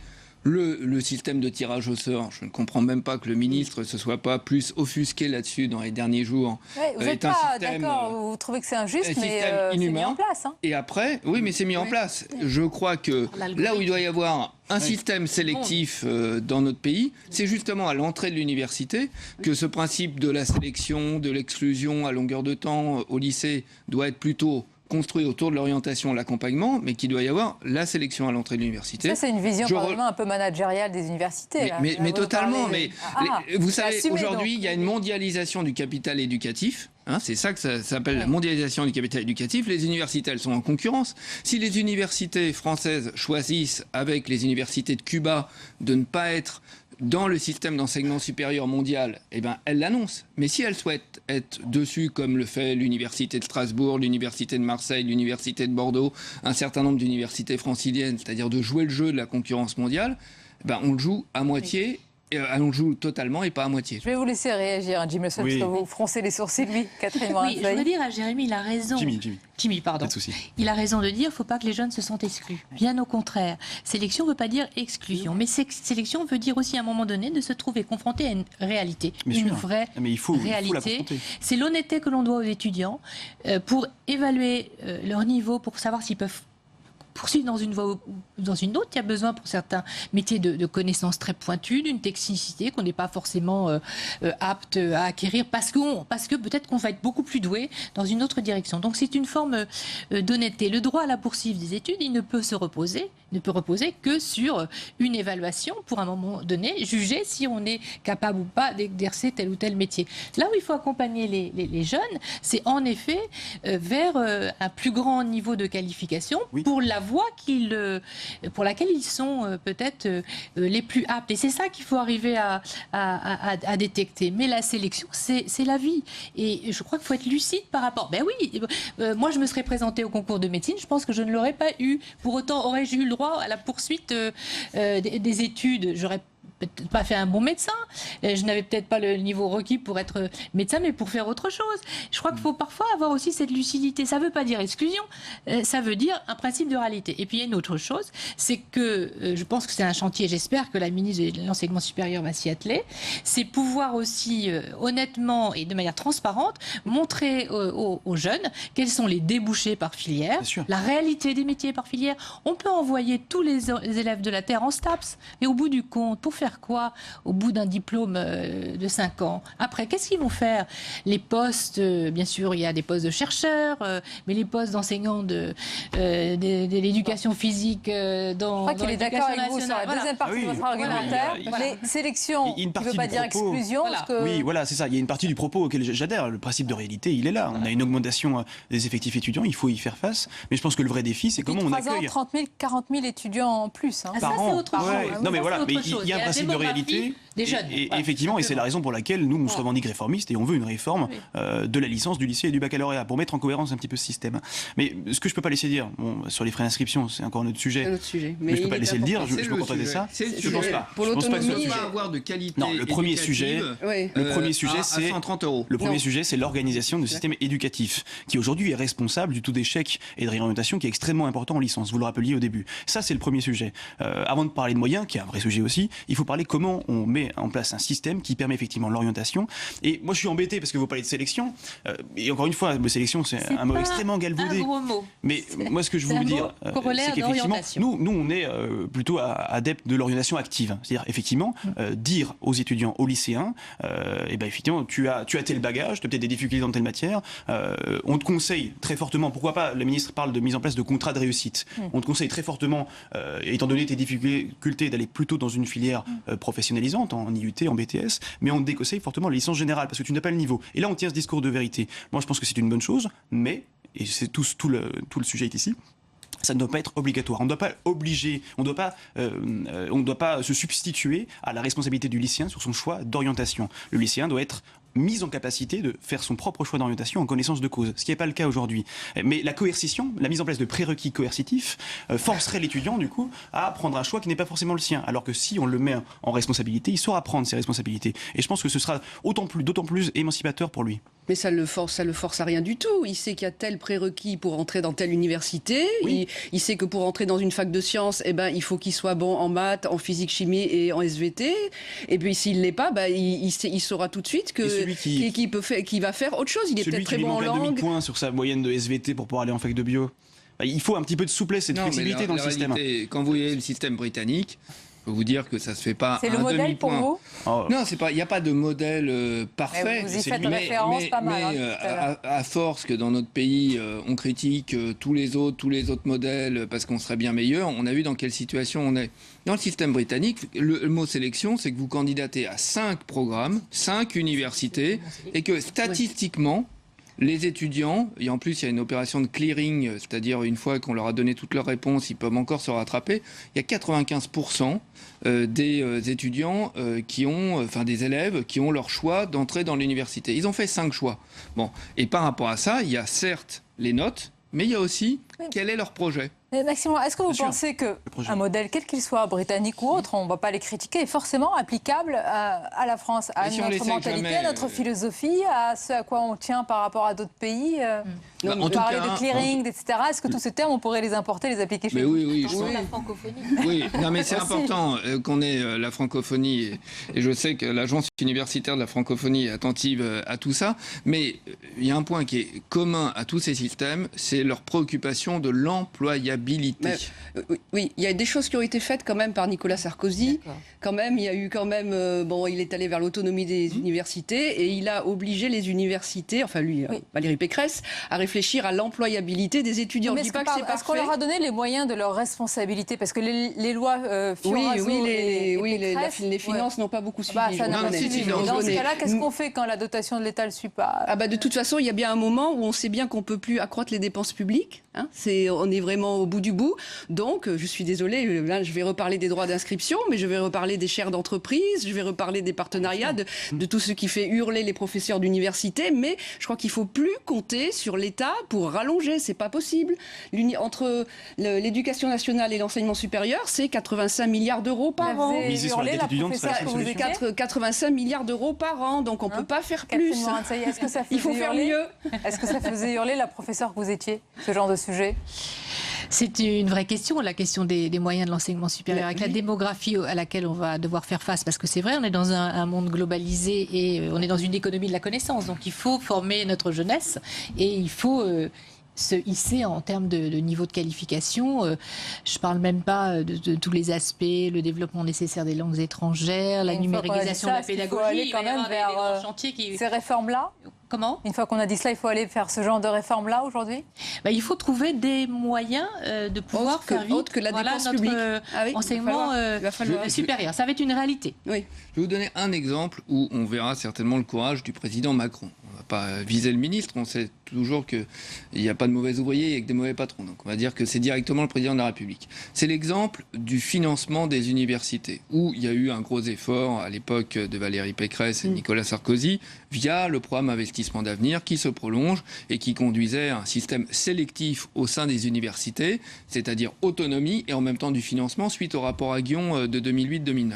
Speaker 10: Le système de tirage au sort, je ne comprends même pas que le ministre ne se soit pas plus offusqué là-dessus dans les derniers jours.
Speaker 1: Vous n'êtes pas d'accord, vous trouvez que c'est injuste, mais c'est mis en place. Hein.
Speaker 10: Et après, oui, mais c'est mis en place. Je crois que là où il doit y avoir un système sélectif dans notre pays, c'est justement à l'entrée de l'université que ce principe de la sélection, de l'exclusion à longueur de temps au lycée doit être plutôt construit autour de l'orientation, l'accompagnement, mais qu'il doit y avoir la sélection à l'entrée de l'université.
Speaker 1: Ça, c'est une vision probablement un peu managériale des universités.
Speaker 10: Mais totalement. Vous savez, aujourd'hui, il y a une mondialisation du capital éducatif. C'est ça que ça s'appelle la mondialisation du capital éducatif. Les universités, elles sont en concurrence. Si les universités françaises choisissent, avec les universités de Cuba, de ne pas être dans le système d'enseignement supérieur mondial, elles l'annoncent. Mais si elles souhaitent être dessus, comme le fait l'université de Strasbourg, l'université de Marseille, l'université de Bordeaux, un certain nombre d'universités franciliennes, c'est-à-dire de jouer le jeu de la concurrence mondiale, on le joue à moitié. On le joue totalement et pas à moitié.
Speaker 1: Je vais vous laisser réagir, Jimmy Le Sel, parce que vous froncez les sourcils, lui, Catherine Morin-Feuille.
Speaker 9: Oui, je veux dire à Jérémy, il a raison. Jimmy, pardon. Il a raison de dire qu'il ne faut pas que les jeunes se sentent exclus. Bien au contraire. Sélection ne veut pas dire exclusion. Mais sélection veut dire aussi à un moment donné de se trouver confronté à une réalité. Une vraie réalité. C'est l'honnêteté que l'on doit aux étudiants pour évaluer leur niveau, pour savoir s'ils peuvent poursuivre dans une voie ou dans une autre. Il y a besoin pour certains métiers de connaissances très pointues, d'une technicité qu'on n'est pas forcément apte à acquérir parce que peut-être qu'on va être beaucoup plus doué dans une autre direction. Donc c'est une forme d'honnêteté. Le droit à la poursuite des études, il ne peut reposer que sur une évaluation pour un moment donné, juger si on est capable ou pas d'exercer tel ou tel métier. Là où il faut accompagner les jeunes, c'est en effet vers un plus grand niveau de qualification pour la voie pour laquelle ils sont peut-être les plus aptes. Et c'est ça qu'il faut arriver à détecter. Mais la sélection, c'est la vie. Et je crois qu'il faut être lucide par rapport. Moi je me serais présentée au concours de médecine, je pense que je ne l'aurais pas eu. Pour autant, aurais-je eu le droit à la poursuite des études? J'aurais peut-être pas fait un bon médecin, je n'avais peut-être pas le niveau requis pour être médecin, mais pour faire autre chose. Je crois qu'il faut parfois avoir aussi cette lucidité. Ça ne veut pas dire exclusion, ça veut dire un principe de réalité. Et puis il y a une autre chose, c'est que je pense que c'est un chantier, j'espère que la ministre de l'Enseignement supérieur va s'y atteler, c'est pouvoir aussi honnêtement et de manière transparente montrer aux jeunes quels sont les débouchés par filière, la réalité des métiers par filière. On peut envoyer tous les élèves de la Terre en STAPS, et au bout du compte, pour faire faire quoi au bout d'un diplôme de 5 ans? Après, qu'est-ce qu'ils vont faire? Les postes, bien sûr, il y a des postes de chercheurs, mais les postes d'enseignants de l'éducation physique dans
Speaker 1: Je crois qu'il est d'accord avec vous sur la deuxième partie de votre argumentaire.
Speaker 5: Voilà.
Speaker 1: Les sélections,
Speaker 5: Il y a une
Speaker 1: qui ne
Speaker 5: partie
Speaker 1: veut pas
Speaker 5: du
Speaker 1: dire
Speaker 5: propos.
Speaker 1: exclusion.
Speaker 9: Voilà.
Speaker 1: Parce que...
Speaker 5: Oui, voilà, c'est ça. Il y a une partie du propos auquel j'adhère. Le principe de réalité, il est là. On a une augmentation des effectifs étudiants, il faut y faire face. Mais je pense que le vrai défi, c'est comment on accueille.
Speaker 1: 30 000, 40 000 étudiants en plus. Hein.
Speaker 9: Ah, ça,
Speaker 5: Par
Speaker 9: c'est
Speaker 5: an.
Speaker 9: autre chose.
Speaker 5: Ouais.
Speaker 9: Ah,
Speaker 5: Non, mais
Speaker 9: ça,
Speaker 5: voilà,
Speaker 9: c'est
Speaker 5: mais
Speaker 9: autre chose.
Speaker 5: il y a un
Speaker 9: la
Speaker 5: principe de
Speaker 9: démographie
Speaker 5: réalité.
Speaker 9: des jeunes.
Speaker 5: Et
Speaker 9: Voilà,
Speaker 5: effectivement, et c'est la raison pour laquelle nous, on se revendique réformistes et on veut une réforme de la licence, du lycée et du baccalauréat pour mettre en cohérence un petit peu ce système. Mais ce que je peux pas laisser dire, bon, sur les frais d'inscription, c'est encore un autre sujet.
Speaker 4: C'est un autre sujet.
Speaker 5: Mais je peux pas laisser le dire. Je peux
Speaker 10: le
Speaker 5: pas de ça.
Speaker 10: C'est le
Speaker 5: Je pense
Speaker 10: sujet.
Speaker 5: pas.
Speaker 4: Pour
Speaker 5: Je pense pas que ce soit le
Speaker 10: On
Speaker 5: sujet.
Speaker 10: va avoir de qualité.
Speaker 5: Non, le premier sujet,
Speaker 4: Oui.
Speaker 5: le premier sujet,
Speaker 10: à
Speaker 5: c'est
Speaker 10: 130 €.
Speaker 5: le premier
Speaker 4: Non.
Speaker 5: sujet, c'est l'organisation du système éducatif, qui aujourd'hui est responsable du taux d'échec et de réorientation qui est extrêmement important en licence. Vous le rappeliez au début. Ça, c'est le premier sujet. Avant de parler de moyens, qui est un vrai sujet aussi, il faut parler comment on met en place un système qui permet effectivement l'orientation. Et moi, je suis embêté parce que vous parlez de sélection. Et encore une fois, le sélection, c'est un mot
Speaker 9: pas
Speaker 5: extrêmement galvaudé.
Speaker 9: Un gros mot.
Speaker 5: Mais moi, ce que je veux
Speaker 9: c'est
Speaker 5: vous
Speaker 9: un
Speaker 5: dire,
Speaker 9: mot corollaire
Speaker 5: c'est qu'effectivement,
Speaker 9: d'orientation.
Speaker 5: nous, on est plutôt adeptes de l'orientation active. C'est-à-dire, effectivement, dire aux étudiants, aux lycéens, et ben effectivement, tu as tel bagage, tu as peut-être des difficultés dans telle matière, on te conseille très fortement, pourquoi pas, la ministre parle de mise en place de contrats de réussite, on te conseille très fortement, étant donné tes difficultés, d'aller plutôt dans une filière professionnalisante, en IUT, en BTS, mais on te déconseille fortement la licence générale, parce que tu n'as pas le niveau. Et là, on tient ce discours de vérité. Moi, je pense que c'est une bonne chose, mais, et c'est tout le sujet est ici, ça ne doit pas être obligatoire. On ne doit pas obliger, on ne doit pas se substituer à la responsabilité du lycéen sur son choix d'orientation. Le lycéen doit être mis en capacité de faire son propre choix d'orientation en connaissance de cause, ce qui n'est pas le cas aujourd'hui. Mais la coercition, la mise en place de prérequis coercitifs, forcerait l'étudiant, du coup, à prendre un choix qui n'est pas forcément le sien. Alors que si on le met en responsabilité, il saura prendre ses responsabilités. Et je pense que ce sera d'autant plus émancipateur pour lui.
Speaker 4: Mais ça le force à rien du tout. Il sait qu'il y a tel prérequis pour entrer dans telle université.
Speaker 5: Oui.
Speaker 4: Il sait que pour entrer dans une fac de sciences, eh ben, il faut qu'il soit bon en maths, en physique, chimie et en SVT. Et puis s'il l'est pas, bah, il saura tout de suite que qui va faire autre chose. Il est peut-être très bon en
Speaker 5: Celui qui lui manque un
Speaker 4: langue.
Speaker 5: demi-point sur sa moyenne de SVT pour pouvoir aller en fac de bio. Bah, il faut un petit peu de souplesse et de flexibilité dans le système.
Speaker 10: Quand vous voyez le système britannique, je peux vous dire que ça se fait pas
Speaker 1: C'est
Speaker 10: un
Speaker 1: le modèle pour
Speaker 10: demi-point.
Speaker 1: vous?
Speaker 10: Non, c'est pas. Il n'y a pas de modèle parfait.
Speaker 1: Vous y faites référence pas mal.
Speaker 10: Mais
Speaker 1: Hein, tout à l'heure.
Speaker 10: à force que dans notre pays, on critique tous les autres modèles parce qu'on serait bien meilleur, on a vu dans quelle situation on est. Dans le système britannique, le mot sélection, c'est que vous candidatez à 5 programmes, 5 universités, et que statistiquement, les étudiants, et en plus il y a une opération de clearing, c'est-à-dire une fois qu'on leur a donné toutes leurs réponses, ils peuvent encore se rattraper, il y a 95% des étudiants des élèves qui ont leur choix d'entrer dans l'université. Ils ont fait 5 choix. Bon, et par rapport à ça, il y a certes les notes, mais il y a aussi quel est leur projet.
Speaker 1: Maxime, est-ce que vous pensez qu'un modèle, quel qu'il soit, britannique ou autre, on ne va pas les critiquer, est forcément applicable à la France, à notre mentalité, à notre philosophie, à ce à quoi on tient par rapport à d'autres pays
Speaker 10: En tout
Speaker 1: parler
Speaker 10: cas,
Speaker 1: de clearing, etc. Est-ce que tous ces termes, on pourrait les importer, les appliquer chez
Speaker 10: Mais
Speaker 1: nous?
Speaker 10: oui,
Speaker 9: La francophonie.
Speaker 10: Oui, non mais c'est important qu'on ait la francophonie et je sais que l'agence universitaire de la francophonie est attentive à tout ça, mais il y a un point qui est commun à tous ces systèmes, c'est leur préoccupation de l'employabilité.
Speaker 4: Oui, il y a des choses qui ont été faites quand même par Nicolas Sarkozy. Quand même, il y a eu quand même, il est allé vers l'autonomie des universités et il a obligé les universités, enfin lui, Valérie Pécresse, à réfléchir à l'employabilité des étudiants.
Speaker 1: Mais est-ce qu'on leur a donné les moyens de leur responsabilité? Parce que les lois Fioraso
Speaker 4: les finances n'ont pas beaucoup suivi.
Speaker 1: Ça n'a pas suivi. Dans ce cas-là, qu'est-ce qu'on fait quand la dotation de l'État ne le suit pas?
Speaker 4: De toute façon, il y a bien un moment où on sait bien qu'on ne peut plus accroître les dépenses publiques. On est vraiment au bout du bout. Donc, je suis désolée, là, je vais reparler des droits d'inscription, mais je vais reparler des chaires d'entreprise, je vais reparler des partenariats, de tout ce qui fait hurler les professeurs d'université. Mais je crois qu'il ne faut plus compter sur l'État pour rallonger. C'est pas possible. Entre l'éducation nationale et l'enseignement supérieur, c'est 85 milliards d'euros par an.
Speaker 5: Miser sur la dette étudiante, c'est la solution.
Speaker 4: 85 milliards d'euros par an. Donc, on ne peut pas faire plus. Il faut faire mieux.
Speaker 1: Est-ce que ça faisait hurler la professeure que vous étiez, ce genre de sujet?
Speaker 9: C'est une vraie question, la question des moyens de l'enseignement supérieur, avec la démographie à laquelle on va devoir faire face. Parce que c'est vrai, on est dans un monde globalisé et on est dans une économie de la connaissance. Donc il faut former notre jeunesse et il faut se hisser en termes de niveau de qualification. Je ne parle même pas de tous les aspects, le développement nécessaire des langues étrangères, la numérisation de la pédagogie.
Speaker 1: Il faut aller quand même vers ces réformes-là.
Speaker 9: Comment ?
Speaker 1: Une fois qu'on a dit cela, il faut aller faire ce genre de réforme-là aujourd'hui ?
Speaker 9: Il faut trouver des moyens de pouvoir faire vite
Speaker 4: autre que la dépense publique.
Speaker 9: Enseignement supérieur. Ça va être une réalité.
Speaker 10: Oui. Je vais vous donner un exemple où on verra certainement le courage du président Macron. On ne va pas viser le ministre, on sait toujours qu'il n'y a pas de mauvais ouvriers et que des mauvais patrons. Donc on va dire que c'est directement le président de la République. C'est l'exemple du financement des universités, où il y a eu un gros effort à l'époque de Valérie Pécresse et de Nicolas Sarkozy, via le programme Investissement d'avenir qui se prolonge et qui conduisait à un système sélectif au sein des universités, c'est-à-dire autonomie et en même temps du financement suite au rapport Aguillon de 2008-2009.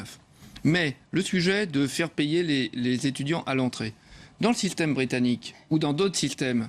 Speaker 10: Mais le sujet de faire payer les étudiants à l'entrée, dans le système britannique ou dans d'autres systèmes,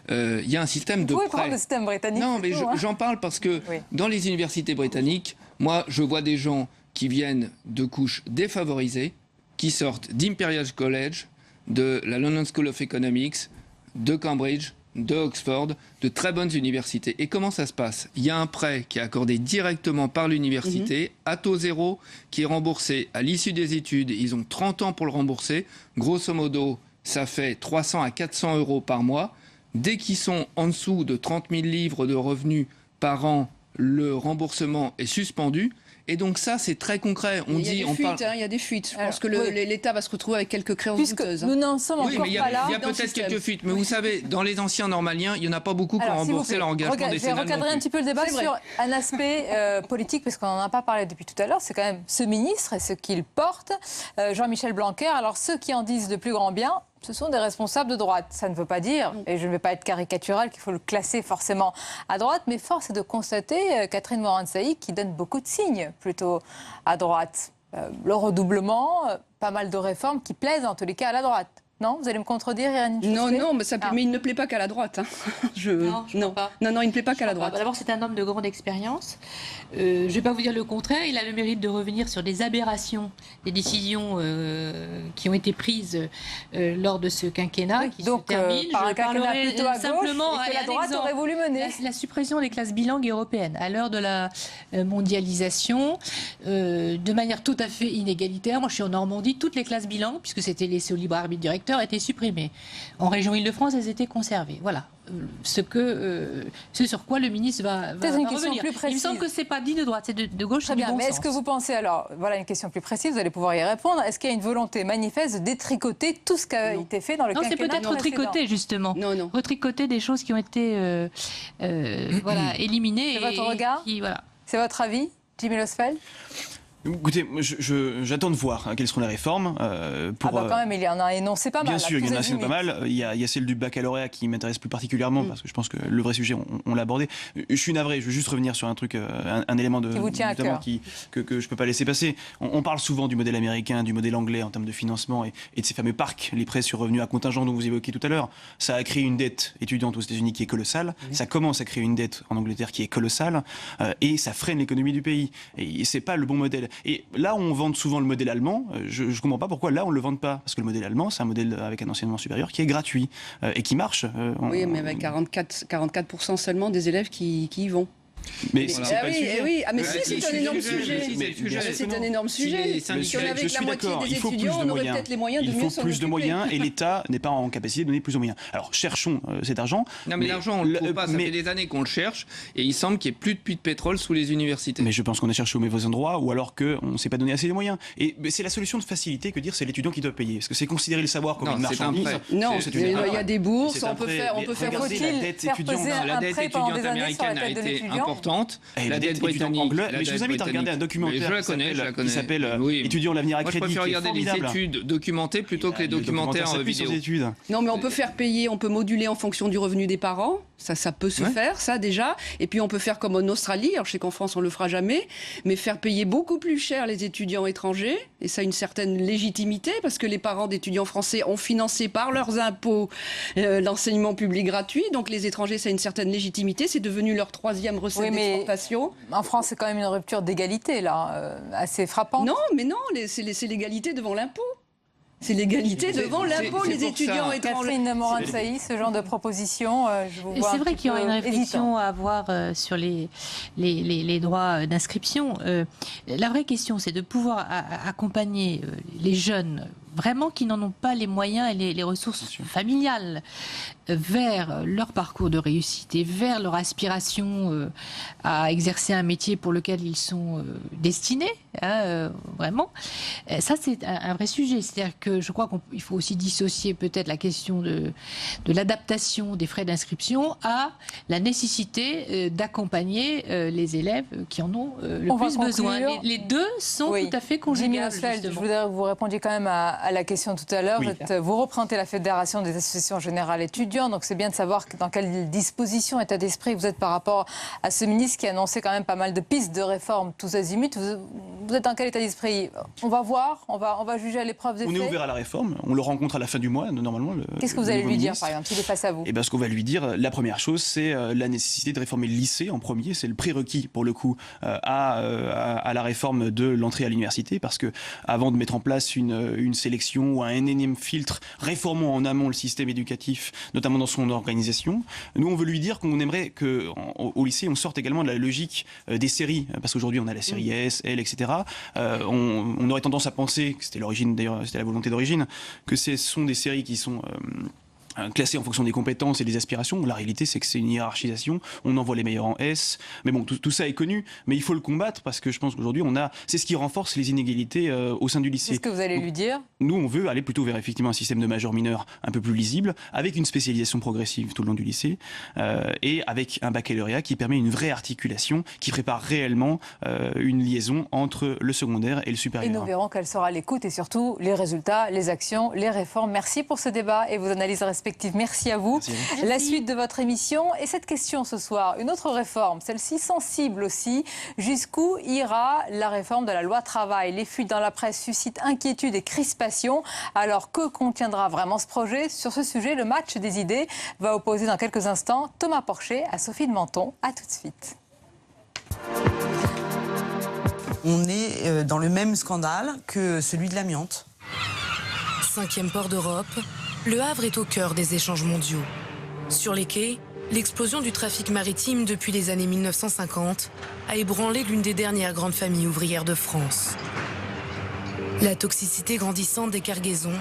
Speaker 10: il y a un système de prêt.
Speaker 1: Vous pouvez prendre le système britannique.
Speaker 10: Non, mais j'en parle parce que dans les universités britanniques, moi, je vois des gens qui viennent de couches défavorisées, qui sortent d'Imperial College, de la London School of Economics, de Cambridge, de Oxford, de très bonnes universités. Et comment ça se passe ? Il y a un prêt qui est accordé directement par l'université, à taux zéro, qui est remboursé à l'issue des études. Ils ont 30 ans pour le rembourser. Grosso modo, ça fait 300 à 400 euros par mois. Dès qu'ils sont en dessous de 30 000 livres de revenus par an, le remboursement est suspendu. Et donc ça, c'est très concret.
Speaker 4: Il y a des fuites. Je pense que l'État va se retrouver avec quelques créances douteuses.
Speaker 1: Nous n'en sommes encore pas là.
Speaker 10: Il y a peut-être quelques fuites. Mais vous savez, dans les anciens normaliens, il n'y en a pas beaucoup qui ont remboursé leur engagement décennal.
Speaker 1: Je vais recadrer un petit peu le débat sur un aspect politique, parce qu'on n'en a pas parlé depuis tout à l'heure. C'est quand même ce ministre et ce qu'il porte, Jean-Michel Blanquer. Alors ceux qui en disent de plus grand bien, ce sont des responsables de droite. Ça ne veut pas dire, et je ne vais pas être caricatural, qu'il faut le classer forcément à droite, mais force est de constater Catherine Morin-Desailly qui donne beaucoup de signes plutôt à droite. Le redoublement, pas mal de réformes qui plaisent en tous les cas à la droite. Non, vous allez me contredire, Irène Joseph ?
Speaker 4: Non, mais il ne plaît pas qu'à la droite. Hein.
Speaker 9: Non, il
Speaker 4: ne plaît pas qu'à la droite.
Speaker 9: D'abord, c'est un homme de grande expérience. Je ne vais pas vous dire le contraire. Il a le mérite de revenir sur des aberrations, des décisions qui ont été prises lors de ce quinquennat qui se termine.
Speaker 1: Je parlerai simplement
Speaker 9: à
Speaker 1: la droite aurait voulu mener.
Speaker 9: La suppression des classes bilingues européennes à l'heure de la mondialisation, de manière tout à fait inégalitaire. Moi, je suis en Normandie. Toutes les classes bilingues, puisque c'était laissé au libre arbitre directeur, étaient supprimées. En région Île-de-France, elles étaient conservées. Voilà. Ce sur quoi le ministre va revenir. Il me semble que ce n'est pas dit de droite, c'est de gauche.
Speaker 1: Très bien, mais est-ce que vous pensez, alors, voilà une question plus précise, vous allez pouvoir y répondre, est-ce qu'il y a une volonté manifeste de détricoter tout ce qui a été fait dans le quinquennat précédent ?
Speaker 9: Non, c'est peut-être retricoter, justement.
Speaker 4: Non.
Speaker 9: Retricoter des choses qui ont été éliminées.
Speaker 1: C'est votre regard ? C'est votre avis, Jimmy Losfeld ?
Speaker 5: Écoutez, j'attends de voir quelles seront les réformes.
Speaker 1: Quand même, il y en a énoncé pas mal.
Speaker 5: Bien sûr, il y en a énoncé pas mal. Il y a celle du baccalauréat qui m'intéresse plus particulièrement parce que je pense que le vrai sujet, on l'a abordé. Je suis navré, je veux juste revenir sur un truc, un élément que je peux pas laisser passer. On parle souvent du modèle américain, du modèle anglais en termes de financement et de ces fameux parcs, les prêts sur revenus à contingent dont vous évoquiez tout à l'heure. Ça a créé une dette étudiante aux États-Unis qui est colossale. Ça commence à créer une dette en Angleterre qui est colossale et ça freine l'économie du pays. Et c'est pas le bon modèle. Et là, on vende souvent le modèle allemand. Je ne comprends pas pourquoi là, on ne le vende pas. Parce que le modèle allemand, c'est un modèle avec un enseignement supérieur qui est gratuit et qui marche.
Speaker 4: Oui, mais avec 44% seulement des élèves qui y vont.
Speaker 5: Mais c'est pas le sujet.
Speaker 4: Mais si, c'est un énorme sujet. C'est un énorme sujet. Si on avait la moitié des étudiants, on aurait peut-être les moyens de mieux s'en occuper.
Speaker 5: Il faut plus de moyens et l'État n'est pas en capacité de donner plus de moyens. Alors cherchons cet argent.
Speaker 10: Non, mais l'argent, on ne le trouve pas. Ça fait des années qu'on le cherche et il semble qu'il n'y ait plus de puits de pétrole sous les universités.
Speaker 5: Mais je pense qu'on a cherché au mauvais endroit ou alors qu'on ne s'est pas donné assez de moyens. Et c'est la solution de facilité que dire c'est l'étudiant qui doit payer. Parce que c'est considérer le savoir comme une marchandise.
Speaker 4: Non, il y a des bourses, on peut faire
Speaker 5: la dette étudiante.
Speaker 10: La dette étudiante américaine a été importante.
Speaker 5: La dette britannique. Mais je vous invite à regarder un documentaire qui s'appelle Étudiants l'avenir à crédit.
Speaker 10: Moi, je préfère regarder les études documentées plutôt que les documentaires vidéo.
Speaker 4: Non, mais on peut faire payer, on peut moduler en fonction du revenu des parents. Ça peut se faire, ça déjà. Et puis on peut faire comme en Australie. Alors je sais qu'en France on le fera jamais, mais faire payer beaucoup plus cher les étudiants étrangers. Et ça a une certaine légitimité parce que les parents d'étudiants français ont financé par leurs impôts l'enseignement public gratuit. Donc les étrangers, ça a une certaine légitimité. C'est devenu leur troisième recette d'exportation.
Speaker 1: En France, c'est quand même une rupture d'égalité là, assez frappante.
Speaker 4: Non, mais non, c'est l'égalité devant l'impôt. C'est l'égalité devant l'impôt, les étudiants étrangers.
Speaker 1: Catherine Morin-Desailly, ce genre de proposition, je vous vois.
Speaker 9: C'est vrai qu'il y aura une réflexion à avoir sur les droits d'inscription. La vraie question, c'est de pouvoir accompagner les jeunes vraiment qui n'en ont pas les moyens et les ressources familiales vers leur parcours de réussite et vers leur aspiration à exercer un métier pour lequel ils sont destinés, vraiment. Ça, c'est un vrai sujet. C'est-à-dire que je crois qu'il faut aussi dissocier peut-être la question de l'adaptation des frais d'inscription à la nécessité d'accompagner les élèves qui en ont le plus besoin. Les deux sont tout à fait conjugables.
Speaker 1: Je voudrais que vous répondiez quand même à la question tout à l'heure.
Speaker 5: Oui.
Speaker 1: Vous représentez la Fédération des associations générales étudiants, donc c'est bien de savoir dans quelle disposition, état d'esprit vous êtes par rapport à ce ministre qui a annoncé quand même pas mal de pistes de réforme tous azimuts. Vous êtes dans quel état d'esprit? On va voir, on va juger à l'épreuve des faits.
Speaker 5: On est ouvert à la réforme, on le rencontre à la fin du mois, normalement.
Speaker 1: Qu'est-ce que vous allez lui dire, par exemple, s'il est face à vous?
Speaker 5: Ce qu'on va lui dire, la première chose, c'est la nécessité de réformer le lycée en premier. C'est le prérequis, pour le coup, à la réforme de l'entrée à l'université, parce que avant de mettre en place une sélection ou un énième filtre, réformons en amont le système éducatif, notamment dans son organisation. Nous, on veut lui dire qu'on aimerait qu'au lycée, on sorte également de la logique des séries, parce qu'aujourd'hui, on a la série S, L, etc. On aurait tendance à penser, que c'était l'origine, d'ailleurs, c'était la volonté d'origine, que ce sont des séries qui sont classées en fonction des compétences et des aspirations. La réalité, c'est que c'est une hiérarchisation. On envoie les meilleurs en S. Mais bon, tout ça est connu, mais il faut le combattre parce que je pense qu'aujourd'hui, c'est ce qui renforce les inégalités au sein du lycée.
Speaker 1: Qu'est-ce que vous allez lui dire?
Speaker 5: Nous, on veut aller plutôt vers effectivement un système de majeur-mineur un peu plus lisible, avec une spécialisation progressive tout le long du lycée, et avec un baccalauréat qui permet une vraie articulation, qui prépare réellement une liaison entre le secondaire et le supérieur.
Speaker 1: Et nous verrons quelle sera l'écoute et surtout les résultats, les actions, les réformes. Merci pour ce débat et vos analyses respectives. Merci à vous.
Speaker 5: Merci.
Speaker 1: La suite de votre émission et cette question ce soir, une autre réforme, celle-ci sensible aussi. Jusqu'où ira la réforme de la loi travail? Les fuites dans la presse suscitent inquiétude et crispation. Alors que contiendra vraiment ce projet? Sur ce sujet, le match des idées va opposer dans quelques instants Thomas Porcher à Sophie de Menton. À tout de suite.
Speaker 12: On est dans le même scandale que celui de l'amiante.
Speaker 13: 5e port d'Europe, Le Havre est au cœur des échanges mondiaux. Sur les quais, l'explosion du trafic maritime depuis les années 1950 a ébranlé l'une des dernières grandes familles ouvrières de France. La toxicité grandissante des cargaisons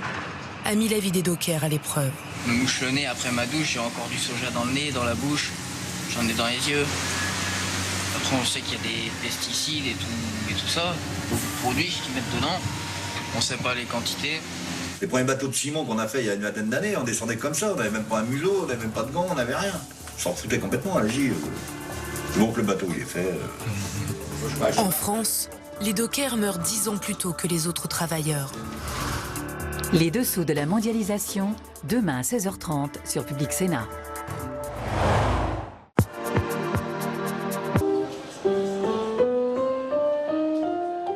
Speaker 13: a mis la vie des dockers à l'épreuve.
Speaker 14: Je me mouche le nez après ma douche, j'ai encore du soja dans le nez, dans la bouche, j'en ai dans les yeux. Après on sait qu'il y a des pesticides et tout ça, beaucoup de produits qu'ils mettent dedans, on ne sait pas les quantités.
Speaker 15: Les premiers bateaux de ciment qu'on a fait il y a une vingtaine d'années, on descendait comme ça, on n'avait même pas un museau, on n'avait même pas de gants, on n'avait rien. On s'en foutait complètement à la J. Donc le bateau il est fait.
Speaker 13: En France, les dockers meurent 10 ans plus tôt que les autres travailleurs.
Speaker 16: Les dessous de la mondialisation, demain à 16h30 sur Public Sénat.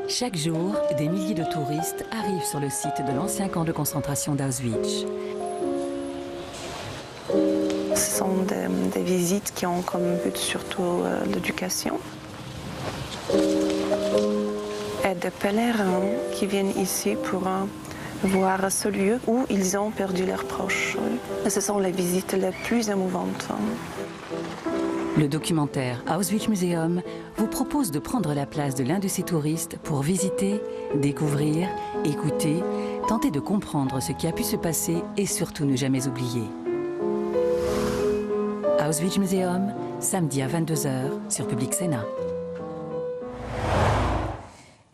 Speaker 16: Chaque jour, des milliers de touristes arrivent sur le site de l'ancien camp de concentration d'Auschwitz.
Speaker 17: Ce sont des visites qui ont comme but surtout l'éducation. Et des pèlerins qui viennent ici pour voir ce lieu où ils ont perdu leurs proches. Et ce sont les visites les plus émouvantes.
Speaker 16: Le documentaire Auschwitz Museum vous propose de prendre la place de l'un de ces touristes pour visiter, découvrir, écouter, tenter de comprendre ce qui a pu se passer et surtout ne jamais oublier. Auschwitz Museum, samedi à 22h sur Public Sénat.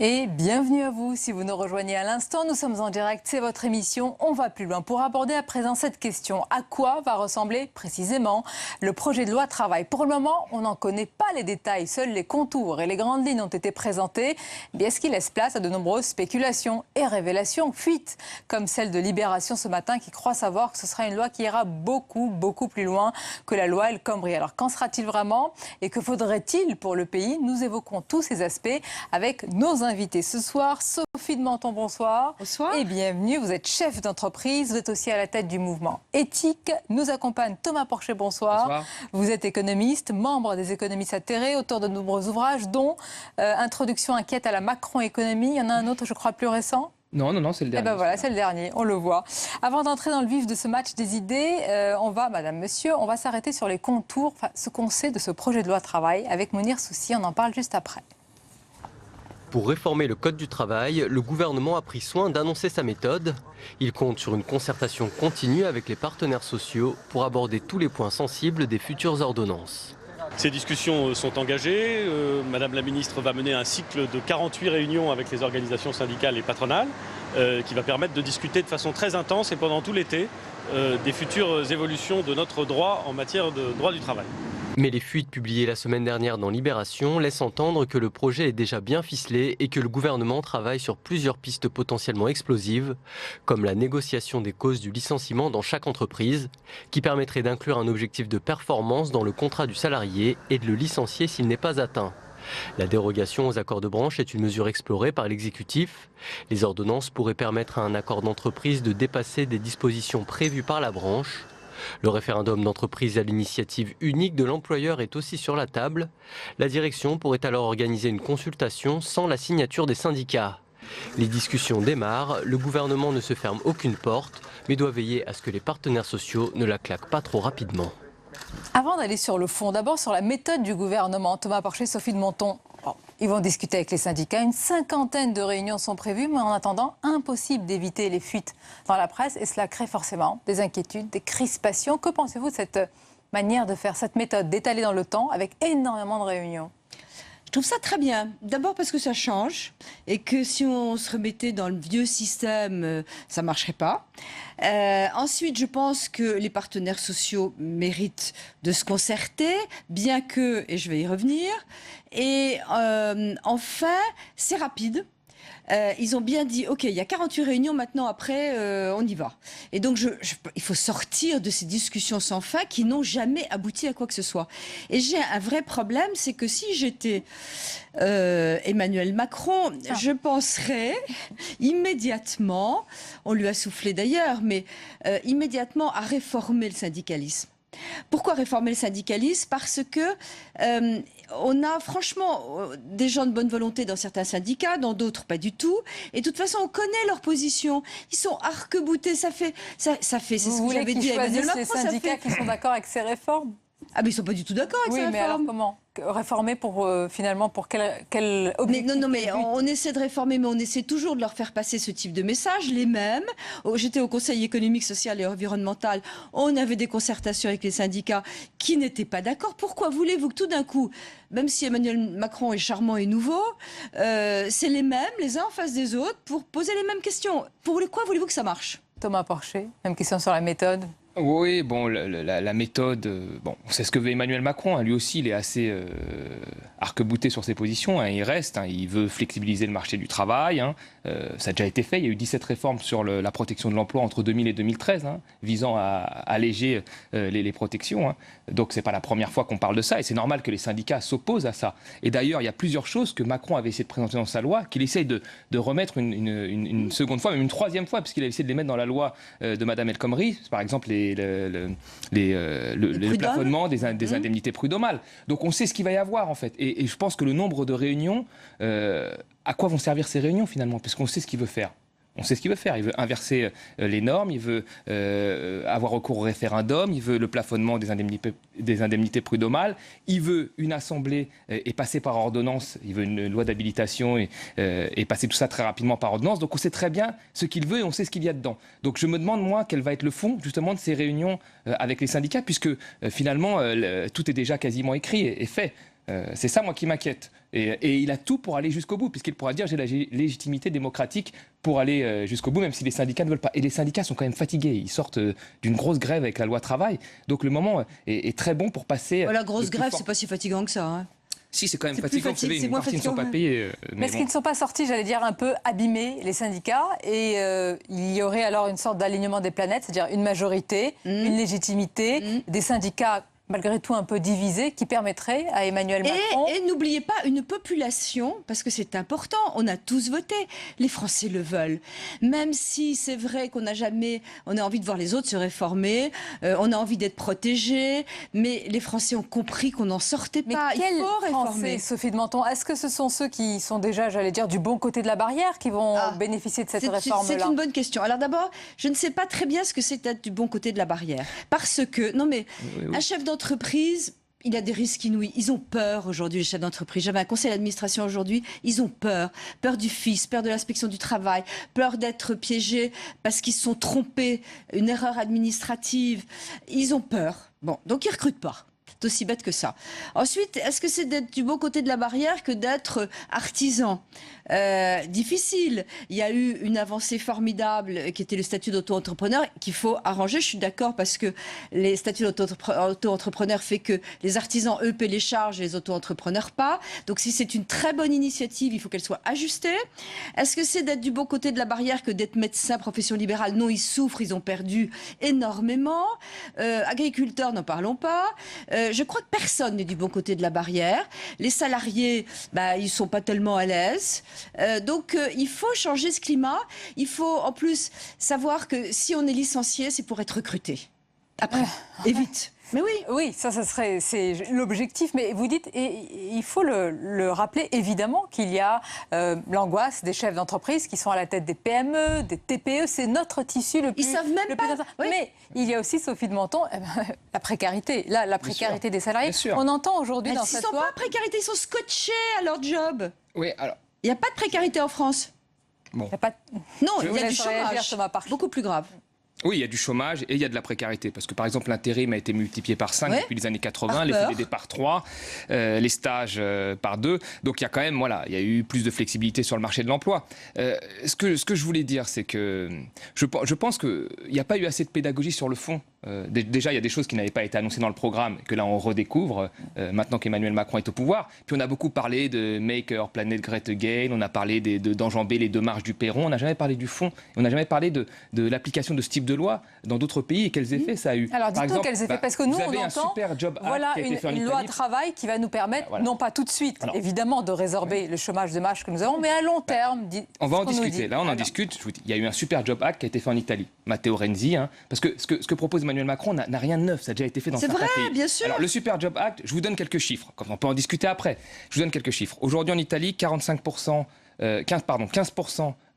Speaker 1: Et bienvenue à vous si vous nous rejoignez à l'instant. Nous sommes en direct, c'est votre émission. On va plus loin pour aborder à présent cette question. À quoi va ressembler précisément le projet de loi travail? Pour le moment, on n'en connaît pas les détails. Seuls les contours et les grandes lignes ont été présentés. Bien, ce qui laisse place à de nombreuses spéculations et révélations, fuites, comme celle de Libération ce matin qui croit savoir que ce sera une loi qui ira beaucoup plus loin que la loi El Khomri. Alors qu'en sera-t-il vraiment et que faudrait-il pour le pays? Nous évoquons tous ces aspects avec nos invité ce soir, Sophie de Menton, bonsoir.
Speaker 4: Bonsoir.
Speaker 1: Et bienvenue, vous êtes chef d'entreprise, vous êtes aussi à la tête du mouvement éthique. Nous accompagne Thomas Porcher, bonsoir.
Speaker 18: Bonsoir.
Speaker 1: Vous êtes économiste, membre des économistes atterrés, auteur de nombreux ouvrages, dont Introduction inquiète à la Macron-économie. Il y en a un autre, je crois, plus récent.
Speaker 18: Non, c'est le dernier.
Speaker 1: Eh ben voilà, c'est le dernier, on le voit. Avant d'entrer dans le vif de ce match des idées, on va s'arrêter sur les contours, ce qu'on sait de ce projet de loi travail avec Mounir Soussi, on en parle juste après.
Speaker 3: Pour réformer le Code du travail, le gouvernement a pris soin d'annoncer sa méthode. Il compte sur une concertation continue avec les partenaires sociaux pour aborder tous les points sensibles des futures ordonnances.
Speaker 19: Ces discussions sont engagées. Madame la ministre va mener un cycle de 48 réunions avec les organisations syndicales et patronales qui va permettre de discuter de façon très intense et pendant tout l'été des futures évolutions de notre droit en matière de droit du travail.
Speaker 3: Mais les fuites publiées la semaine dernière dans Libération laissent entendre que le projet est déjà bien ficelé et que le gouvernement travaille sur plusieurs pistes potentiellement explosives, comme la négociation des causes du licenciement dans chaque entreprise, qui permettrait d'inclure un objectif de performance dans le contrat du salarié et de le licencier s'il n'est pas atteint. La dérogation aux accords de branche est une mesure explorée par l'exécutif. Les ordonnances pourraient permettre à un accord d'entreprise de dépasser des dispositions prévues par la branche. Le référendum d'entreprise à l'initiative unique de l'employeur est aussi sur la table. La direction pourrait alors organiser une consultation sans la signature des syndicats. Les discussions démarrent, le gouvernement ne se ferme aucune porte, mais doit veiller à ce que les partenaires sociaux ne la claquent pas trop rapidement.
Speaker 1: Avant d'aller sur le fond, d'abord sur la méthode du gouvernement, Thomas Porcher, Sophie de Monton. Bon, ils vont discuter avec les syndicats. Une 50aine de réunions sont prévues, mais en attendant, impossible d'éviter les fuites dans la presse. Et cela crée forcément des inquiétudes, des crispations. Que pensez-vous de cette manière de faire, cette méthode d'étaler dans le temps avec énormément de réunions ?
Speaker 20: Je trouve ça très bien. D'abord parce que ça change et que si on se remettait dans le vieux système, ça ne marcherait pas. Ensuite, je pense que les partenaires sociaux méritent de se concerter, bien que, et je vais y revenir, et enfin, c'est rapide. Ils ont bien dit, OK, il y a 48 réunions, maintenant, après, on y va. Et donc, il faut sortir de ces discussions sans fin qui n'ont jamais abouti à quoi que ce soit. Et j'ai un vrai problème, c'est que si j'étais Emmanuel Macron, je penserais immédiatement, on lui a soufflé d'ailleurs, mais immédiatement à réformer le syndicalisme. Pourquoi réformer le syndicalisme ? Parce que on a franchement des gens de bonne volonté dans certains syndicats, dans d'autres pas du tout. Et de toute façon, on connaît leur position. Ils sont arc-boutés. Ça fait, c'est ce que j'avais dit à Emmanuel Macron.
Speaker 1: Les syndicats qui sont d'accord avec ces réformes ?
Speaker 20: Ah, mais ils ne sont pas du tout d'accord avec ces réformes.
Speaker 1: Oui, mais alors comment ? Réformer pour, finalement, pour quel objectif ?
Speaker 20: Non, mais on essaie de réformer, mais on essaie toujours de leur faire passer ce type de message, les mêmes. J'étais au Conseil économique, social et environnemental. On avait des concertations avec les syndicats qui n'étaient pas d'accord. Pourquoi voulez-vous que tout d'un coup, même si Emmanuel Macron est charmant et nouveau, c'est les mêmes, les uns en face des autres, pour poser les mêmes questions ? Pourquoi voulez-vous que ça marche ?
Speaker 1: Thomas Porcher, même question sur la méthode.
Speaker 18: Oui, bon, la méthode, bon, c'est ce que veut Emmanuel Macron. Lui aussi, il est assez arc-bouté sur ses positions. Il reste, il veut flexibiliser le marché du travail. Ça a déjà été fait. Il y a eu 17 réformes sur la protection de l'emploi entre 2000 et 2013, visant à alléger les protections. Donc, c'est pas la première fois qu'on parle de ça. Et c'est normal que les syndicats s'opposent à ça. Et d'ailleurs, il y a plusieurs choses que Macron avait essayé de présenter dans sa loi, qu'il essaye de remettre une seconde fois, même une troisième fois, puisqu'il a essayé de les mettre dans la loi de Madame El Khomri, par exemple le plafonnement des indemnités prud'homales. Donc on sait ce qu'il va y avoir en fait. Et je pense que le nombre de réunions, à quoi vont servir ces réunions finalement ? Puisqu'on sait ce qu'il veut faire. On sait ce qu'il veut faire. Il veut inverser les normes, il veut avoir recours au référendum, il veut le plafonnement des indemnités prud'homales, il veut une assemblée et passer par ordonnance, il veut une loi d'habilitation et passer tout ça très rapidement par ordonnance. Donc on sait très bien ce qu'il veut et on sait ce qu'il y a dedans. Donc je me demande moi quel va être le fond justement de ces réunions avec les syndicats, puisque finalement tout est déjà quasiment écrit et fait. C'est ça, moi, qui m'inquiète. Et il a tout pour aller jusqu'au bout, puisqu'il pourra dire j'ai la légitimité démocratique pour aller jusqu'au bout, même si les syndicats ne veulent pas. Et les syndicats sont quand même fatigués. Ils sortent d'une grosse grève avec la loi travail. Donc le moment est très bon pour passer...
Speaker 20: La grosse grève, c'est pas si fatigant que ça.
Speaker 18: Si, c'est quand même fatigant. Vous savez, une partie ne sont pas payés.
Speaker 1: Mais est-ce qu'ils ne sont pas sortis, j'allais dire, un peu abîmés, les syndicats ? Et il y aurait alors une sorte d'alignement des planètes, c'est-à-dire une majorité, une légitimité, des syndicats malgré tout un peu divisé, qui permettrait à Emmanuel Macron...
Speaker 20: Et n'oubliez pas une population, parce que c'est important, on a tous voté, les Français le veulent. Même si c'est vrai qu'on n'a jamais... On a envie de voir les autres se réformer, on a envie d'être protégés, mais les Français ont compris qu'on n'en sortait pas.
Speaker 1: Mais
Speaker 20: il faut réformer.
Speaker 1: Français, Sophie de Menton, est-ce que ce sont ceux qui sont déjà, j'allais dire, du bon côté de la barrière qui vont bénéficier de cette réforme-là?
Speaker 20: C'est une bonne question. Alors d'abord, je ne sais pas très bien ce que c'est d'être du bon côté de la barrière. Parce que, non mais, un chef d'entreprise, il a des risques inouïs. Ils ont peur aujourd'hui, les chefs d'entreprise. J'avais un conseil d'administration aujourd'hui, ils ont peur. Peur du fisc, peur de l'inspection du travail, peur d'être piégés parce qu'ils se sont trompés, une erreur administrative. Ils ont peur. Bon, donc ils recrutent pas. C'est aussi bête que ça. Ensuite, est-ce que c'est d'être du bon côté de la barrière que d'être artisan? Difficile. Il y a eu une avancée formidable qui était le statut d'auto-entrepreneur qu'il faut arranger. Je suis d'accord parce que les statuts d'auto-entrepreneur fait que les artisans, eux, paient les charges et les auto-entrepreneurs pas. Donc si c'est une très bonne initiative, il faut qu'elle soit ajustée. Est-ce que c'est d'être du bon côté de la barrière que d'être médecin, profession libérale? Non, ils souffrent, ils ont perdu énormément. Agriculteurs, n'en parlons pas. Je crois que personne n'est du bon côté de la barrière. Les salariés, ils sont pas tellement à l'aise. Donc il faut changer ce climat. Il faut en plus savoir que si on est licencié, c'est pour être recruté. Après, et vite. Mais oui.
Speaker 1: Oui, c'est l'objectif. Mais vous dites, et il faut le rappeler, évidemment, qu'il y a l'angoisse des chefs d'entreprise qui sont à la tête des PME, des TPE. C'est notre tissu le plus...
Speaker 20: Ils savent même pas.
Speaker 1: Oui. Mais il y a aussi, Sophie de Menton, la précarité. Là, la précarité des salariés. On entend aujourd'hui dans cette loi...
Speaker 20: Ils ne sont pas précarité, ils sont scotchés à leur job.
Speaker 18: Oui, alors...
Speaker 20: Il n'y a pas de précarité en France.
Speaker 18: Bon.
Speaker 20: Non, il y a du chômage. Beaucoup plus grave.
Speaker 18: Oui, il y a du chômage et il y a de la précarité. Parce que, par exemple, l'intérim a été multiplié par 5 depuis les années 80, les CDD par 3, les stages par 2. Donc, il y a quand même, il y a eu plus de flexibilité sur le marché de l'emploi. Ce que je voulais dire, c'est que je pense qu'il n'y a pas eu assez de pédagogie sur le fond. Déjà, il y a des choses qui n'avaient pas été annoncées dans le programme, que là, on redécouvre, maintenant qu'Emmanuel Macron est au pouvoir. Puis, on a beaucoup parlé de Make Our Planet Great Again, on a parlé d'enjamber les 2 marches du perron, on n'a jamais parlé du fond, on n'a jamais parlé de l'application de ce type de loi dans d'autres pays et quels effets ça a eu.
Speaker 1: Alors, dites-nous quels effets, parce que nous, on entend
Speaker 18: une
Speaker 1: loi travail qui va nous permettre, non pas tout de suite, évidemment, de résorber le chômage de masse que nous avons, mais à long terme.
Speaker 18: On va en discuter. Là, on en discute. Je vous dis, il y a eu un super job act qui a été fait en Italie. Matteo Renzi, parce que ce que propose Emmanuel Macron n'a rien de neuf, ça a déjà été fait dans certains pays.
Speaker 20: C'est vrai, bien sûr.
Speaker 18: Alors, le Super Job Act, je vous donne quelques chiffres, comme on peut en discuter après. Je vous donne quelques chiffres. Aujourd'hui, en Italie, 15%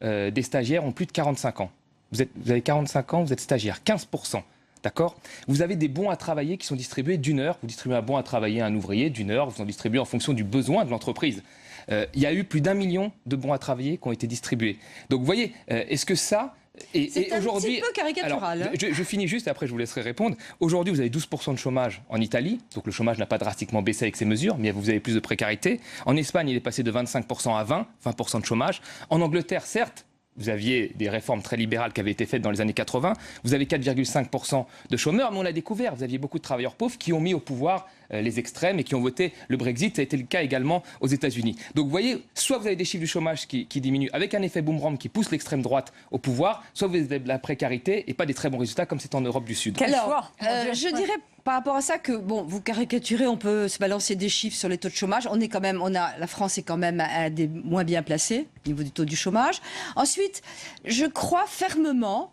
Speaker 18: des stagiaires ont plus de 45 ans. Vous avez 45 ans, vous êtes stagiaire, 15%. D'accord ? Vous avez des bons à travailler qui sont distribués d'une heure. Vous distribuez un bon à travailler à un ouvrier d'une heure. Vous en distribuez en fonction du besoin de l'entreprise. Il y a eu plus d'1 million de bons à travailler qui ont été distribués. Donc, vous voyez, est-ce que ça...
Speaker 20: C'est un petit peu caricatural.
Speaker 18: Alors, je finis juste, et après je vous laisserai répondre. Aujourd'hui, vous avez 12% de chômage en Italie, donc le chômage n'a pas drastiquement baissé avec ces mesures, mais vous avez plus de précarité. En Espagne, il est passé de 25% à 20% de chômage. En Angleterre, certes, vous aviez des réformes très libérales qui avaient été faites dans les années 80. Vous avez 4,5% de chômeurs, mais on l'a découvert. Vous aviez beaucoup de travailleurs pauvres qui ont mis au pouvoir les extrêmes et qui ont voté le Brexit. Ça a été le cas également aux États-Unis. Donc vous voyez, soit vous avez des chiffres du chômage qui diminuent avec un effet boomerang qui pousse l'extrême droite au pouvoir, soit vous avez de la précarité et pas des très bons résultats comme c'est en Europe du Sud.
Speaker 20: Je dirais par rapport à ça que, vous caricaturez, on peut se balancer des chiffres sur les taux de chômage. La France est quand même à des moins bien placés au niveau du taux du chômage. Ensuite, je crois fermement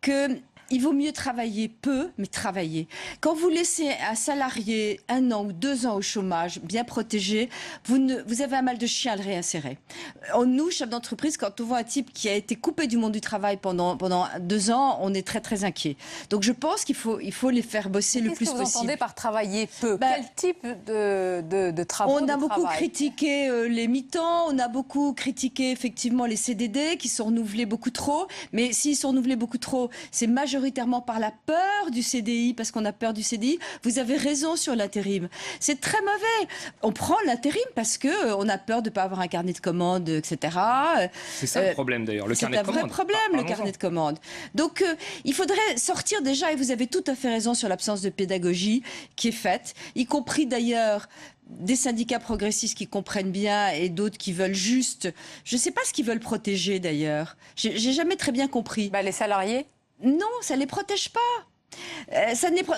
Speaker 20: que il vaut mieux travailler peu, mais travailler. Quand vous laissez un salarié 1 an ou 2 ans au chômage, bien protégé, vous avez un mal de chien à le réinsérer. Nous, chefs d'entreprise, quand on voit un type qui a été coupé du monde du travail pendant 2 ans, on est très très inquiet. Donc je pense qu'il faut les faire bosser le plus possible.
Speaker 1: Qu'est-ce que vous entendez par travailler peu? Quel type de travaux?
Speaker 20: On a beaucoup critiqué les mi-temps, on a beaucoup critiqué effectivement les CDD qui sont renouvelés beaucoup trop. Mais s'ils sont renouvelés beaucoup trop, c'est majoritairement par la peur du CDI, parce qu'on a peur du CDI. Vous avez raison sur l'intérim. C'est très mauvais. On prend l'intérim parce qu'on a peur de ne pas avoir un carnet de commandes, etc.
Speaker 18: C'est ça le problème d'ailleurs, le carnet de commandes.
Speaker 20: C'est un vrai problème, le carnet de commandes. Donc il faudrait sortir déjà, et vous avez tout à fait raison sur l'absence de pédagogie qui est faite, y compris d'ailleurs des syndicats progressistes qui comprennent bien et d'autres qui veulent juste... Je ne sais pas ce qu'ils veulent protéger d'ailleurs. J'ai jamais très bien compris.
Speaker 1: Les salariés ?
Speaker 20: Non, ça ne les protège pas.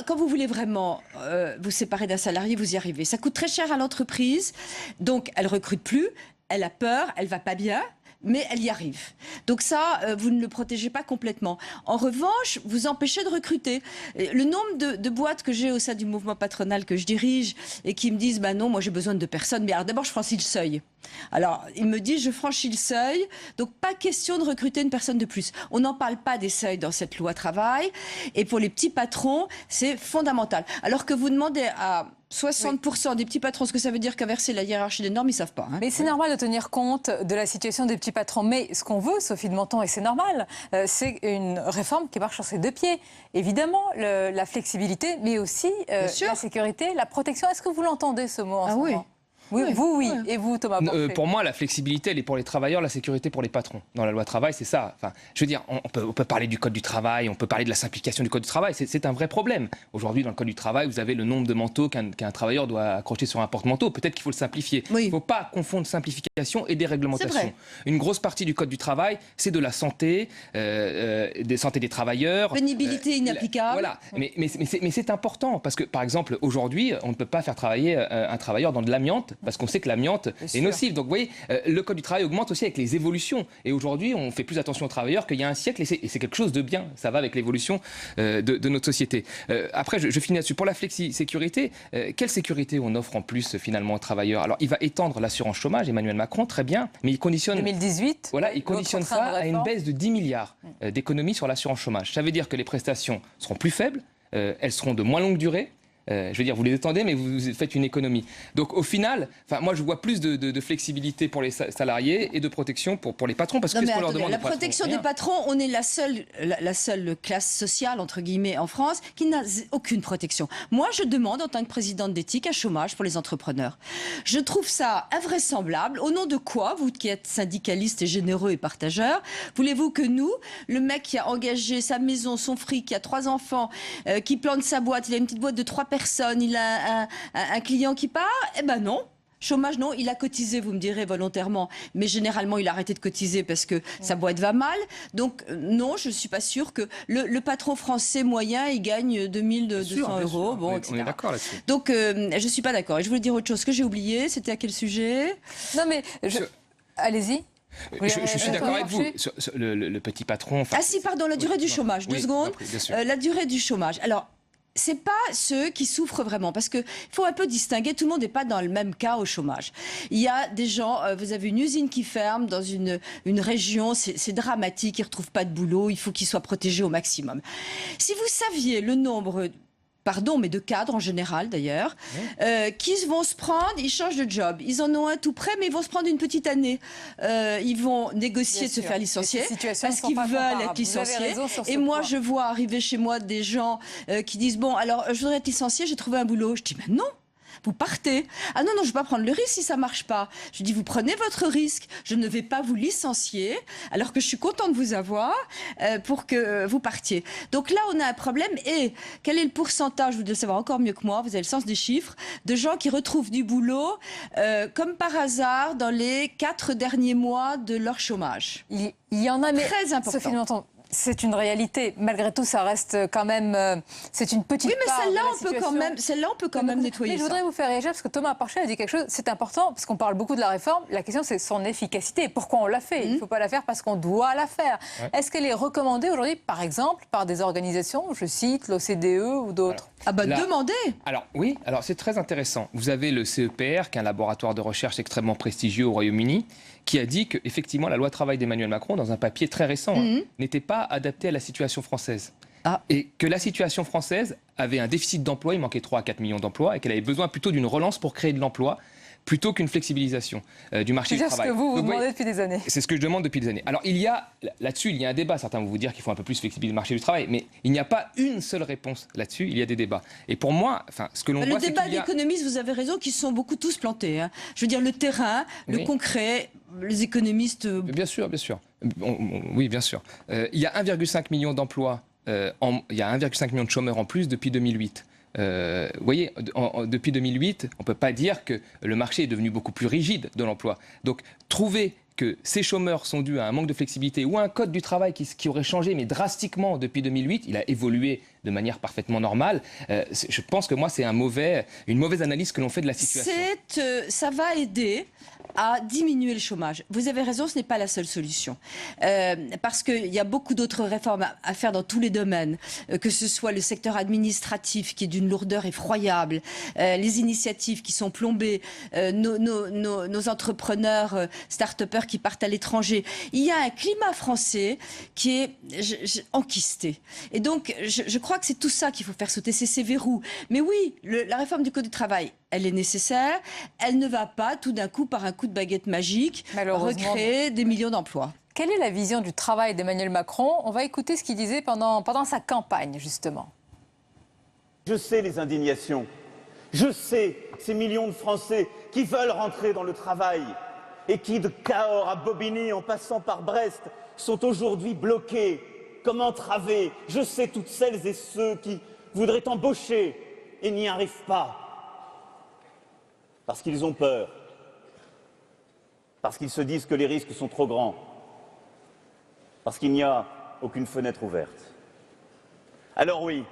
Speaker 20: Quand vous voulez vraiment vous séparer d'un salarié, vous y arrivez. Ça coûte très cher à l'entreprise, donc elle recrute plus, elle a peur, elle va pas bien. Mais elle y arrive. Donc ça, vous ne le protégez pas complètement. En revanche, vous empêchez de recruter. Le nombre de boîtes que j'ai au sein du mouvement patronal que je dirige et qui me disent « bah non, moi j'ai besoin de 2 personnes ». Mais alors d'abord, je franchis le seuil. Alors, ils me disent « je franchis le seuil ». Donc pas question de recruter une personne de plus. On n'en parle pas des seuils dans cette loi travail. Et pour les petits patrons, c'est fondamental. Alors que vous demandez à 60% des petits patrons, ce que ça veut dire qu'inverser la hiérarchie des normes, ils ne savent pas. Hein.
Speaker 1: Mais c'est normal de tenir compte de la situation des petits patrons. Mais ce qu'on veut, Sophie de Menton, et c'est normal, c'est une réforme qui marche sur ses 2 pieds. Évidemment, la flexibilité, mais aussi la sécurité, la protection. Est-ce que vous l'entendez, ce mot, en ce moment ? Oui, vous, oui. Et vous, Thomas Porcher?
Speaker 18: Pour moi, la flexibilité, elle est pour les travailleurs, la sécurité pour les patrons. Dans la loi travail, c'est ça. Enfin, je veux dire, on peut parler du code du travail, on peut parler de la simplification du code du travail. C'est un vrai problème. Aujourd'hui, dans le code du travail, vous avez le nombre de manteaux qu'un travailleur doit accrocher sur un porte-manteau. Peut-être qu'il faut le simplifier. Il ne faut pas confondre simplification et déréglementation. Une grosse partie du code du travail, c'est de la santé, des santé des travailleurs.
Speaker 20: Pénibilité inapplicable.
Speaker 18: Voilà. Mais c'est important parce que, par exemple, aujourd'hui, on ne peut pas faire travailler un travailleur dans de l'amiante parce qu'on sait que l'amiante est nocive. Donc vous voyez, le code du travail augmente aussi avec les évolutions. Et aujourd'hui, on fait plus attention aux travailleurs qu'il y a un siècle, et c'est quelque chose de bien. Ça va avec l'évolution de notre société. Après, je finis là-dessus. Pour la flexi-sécurité, quelle sécurité on offre en plus finalement aux travailleurs? Alors, il va étendre l'assurance chômage, Emmanuel Macron, très bien, mais il conditionne...
Speaker 1: 2018.
Speaker 18: Voilà, il conditionne ça à une baisse de 10 milliards d'économies sur l'assurance chômage. Ça veut dire que les prestations seront plus faibles, elles seront de moins longue durée. Je veux dire, vous les étendez, mais vous faites une économie. Donc, au final, moi, je vois plus de flexibilité pour les salariés et de protection pour les patrons. Parce que qu'est-ce qu'on leur demande?
Speaker 20: La protection des patrons, on est la seule classe sociale, entre guillemets, en France, qui n'a aucune protection. Moi, je demande, en tant que présidente d'éthique, un chômage pour les entrepreneurs. Je trouve ça invraisemblable. Au nom de quoi, vous qui êtes syndicaliste et généreux et partageur, voulez-vous que nous, le mec qui a engagé sa maison, son fric, qui a 3 enfants, qui plante sa boîte, il a une petite boîte de 3 personnes, il a un client qui part, eh ben non. Chômage, non, il a cotisé, vous me direz, volontairement. Mais généralement, il a arrêté de cotiser parce que sa boîte va mal. Donc, non, je ne suis pas sûre que le patron français moyen, il gagne 2200 euros. Bon, etc.
Speaker 18: On est d'accord là-dessus.
Speaker 20: Donc, je ne suis pas d'accord. Et je voulais dire autre chose que j'ai oublié. C'était à quel sujet?
Speaker 1: Non, mais allez-y.
Speaker 18: Je suis d'accord avec vous. Le petit patron...
Speaker 20: Ah si, pardon, la durée du chômage. 2 secondes. La durée du chômage. Alors, c'est pas ceux qui souffrent vraiment, parce qu'il faut un peu distinguer, tout le monde n'est pas dans le même cas au chômage. Il y a des gens, vous avez une usine qui ferme dans une région, c'est dramatique, ils ne retrouvent pas de boulot, il faut qu'ils soient protégés au maximum. Si vous saviez le nombre... mais de cadres en général d'ailleurs, qui vont se prendre, ils changent de job, ils en ont un tout près, mais ils vont se prendre une petite année. Ils vont négocier de se faire licencier parce qu'ils veulent être licenciés. Et moi, je vois arriver chez moi des gens qui disent « Bon, alors, je voudrais être licencié, j'ai trouvé un boulot. » Je dis « Mais non !» Vous partez. Ah non, non, je ne vais pas prendre le risque si ça ne marche pas. Je dis, vous prenez votre risque. Je ne vais pas vous licencier, alors que je suis contente de vous avoir, pour que vous partiez. Donc là, on a un problème. Et quel est le pourcentage, vous devez le savoir encore mieux que moi, vous avez le sens des chiffres, de gens qui retrouvent du boulot, comme par hasard, dans les 4 derniers mois de leur chômage?
Speaker 1: Il y en a, mais
Speaker 20: très important.
Speaker 1: Sophie de Menton, c'est une réalité. Malgré tout, ça reste quand même... c'est une petite part de la situation.
Speaker 20: Celle-là, on peut quand même nettoyer ça.
Speaker 1: Mais je voudrais vous faire réagir, parce que Thomas Porcher a dit quelque chose, c'est important, parce qu'on parle beaucoup de la réforme. La question, c'est son efficacité. Pourquoi on l'a fait? Il ne faut pas la faire parce qu'on doit la faire. Ouais. Est-ce qu'elle est recommandée aujourd'hui, par exemple, par des organisations, je cite l'OCDE ou d'autres?
Speaker 20: Demandez.
Speaker 18: Alors, oui, alors c'est très intéressant. Vous avez le CEPR, qui est un laboratoire de recherche extrêmement prestigieux au Royaume-Uni, qui a dit qu'effectivement, la loi travail d'Emmanuel Macron, dans un papier très récent, n'était pas adaptée à la situation française. Et que la situation française avait un déficit d'emploi, il manquait 3 à 4 millions d'emplois, et qu'elle avait besoin plutôt d'une relance pour créer de l'emploi, plutôt qu'une flexibilisation du marché du travail.
Speaker 1: C'est ce que vous demandez depuis des années.
Speaker 18: C'est ce que je demande depuis des années. Alors, là-dessus, il y a un débat. Certains vont vous dire qu'il faut un peu plus flexibiliser le marché du travail, mais il n'y a pas une seule réponse là-dessus. Il y a des débats. Et pour moi, ce que l'on voit, c'est qu'il y a...
Speaker 20: Le débat d'économistes, vous avez raison, qui sont beaucoup tous plantés. Hein. Je veux dire, le terrain, le concret, les économistes...
Speaker 18: Bien sûr, bien sûr. Oui, bien sûr. Il y a 1,5 million d'emplois, il y a 1,5 million de chômeurs en plus depuis 2008. Vous voyez, depuis 2008, on ne peut pas dire que le marché est devenu beaucoup plus rigide de l'emploi. Donc, trouver que ces chômeurs sont dus à un manque de flexibilité ou à un code du travail qui aurait changé, mais drastiquement depuis 2008, il a évolué de manière parfaitement normale. Je pense que moi, c'est une mauvaise analyse que l'on fait de la situation.
Speaker 20: Ça va aider à diminuer le chômage. Vous avez raison, ce n'est pas la seule solution. Parce qu'il y a beaucoup d'autres réformes à faire dans tous les domaines, que ce soit le secteur administratif qui est d'une lourdeur effroyable, les initiatives qui sont plombées, nos entrepreneurs, start-upers qui partent à l'étranger. Il y a un climat français qui est enquisté. Et donc, je crois que c'est tout ça qu'il faut faire sauter, c'est ces verrous. Mais oui, la réforme du Code du travail, elle est nécessaire. Elle ne va pas, tout d'un coup, par un coup de baguette magique, recréer des millions d'emplois.
Speaker 1: Quelle est la vision du travail d'Emmanuel Macron? On va écouter ce qu'il disait pendant sa campagne, justement.
Speaker 7: Je sais les indignations. Je sais ces millions de Français qui veulent rentrer dans le travail et qui, de Cahors à Bobigny, en passant par Brest, sont aujourd'hui bloqués, comme entravés. Je sais toutes celles et ceux qui voudraient embaucher et n'y arrivent pas. Parce qu'ils ont peur, parce qu'ils se disent que les risques sont trop grands, parce qu'il n'y a aucune fenêtre ouverte. Alors oui,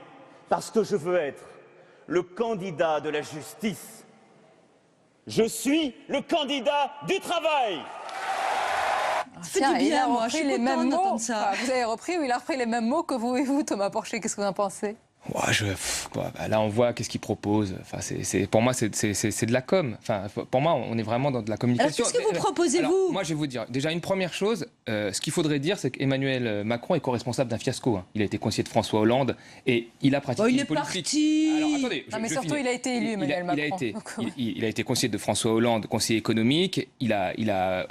Speaker 7: parce que je veux être le candidat de la justice, je suis le candidat du travail.
Speaker 20: Ça fait du bien, moi, je suis contente d'entendre ça.
Speaker 1: Vous avez repris, ou il a repris les mêmes mots que vous et vous, Thomas Porcher. Qu'est-ce que vous en pensez?
Speaker 18: Là, on voit qu'est-ce qu'il propose. Enfin, pour moi, c'est de la com. Enfin, pour moi, on est vraiment dans de la communication.
Speaker 20: Alors, qu'est-ce que vous proposez-vous?
Speaker 18: Moi, je vais vous dire. Déjà, une première chose, ce qu'il faudrait dire, c'est qu'Emmanuel Macron est co-responsable d'un fiasco. Hein. Il a été conseiller de François Hollande et il a pratiqué une politique.
Speaker 20: Parti.
Speaker 18: Alors, attendez,
Speaker 1: mais surtout, il a été élu, Emmanuel Macron.
Speaker 18: Il a été conseiller de François Hollande, conseiller économique. Il a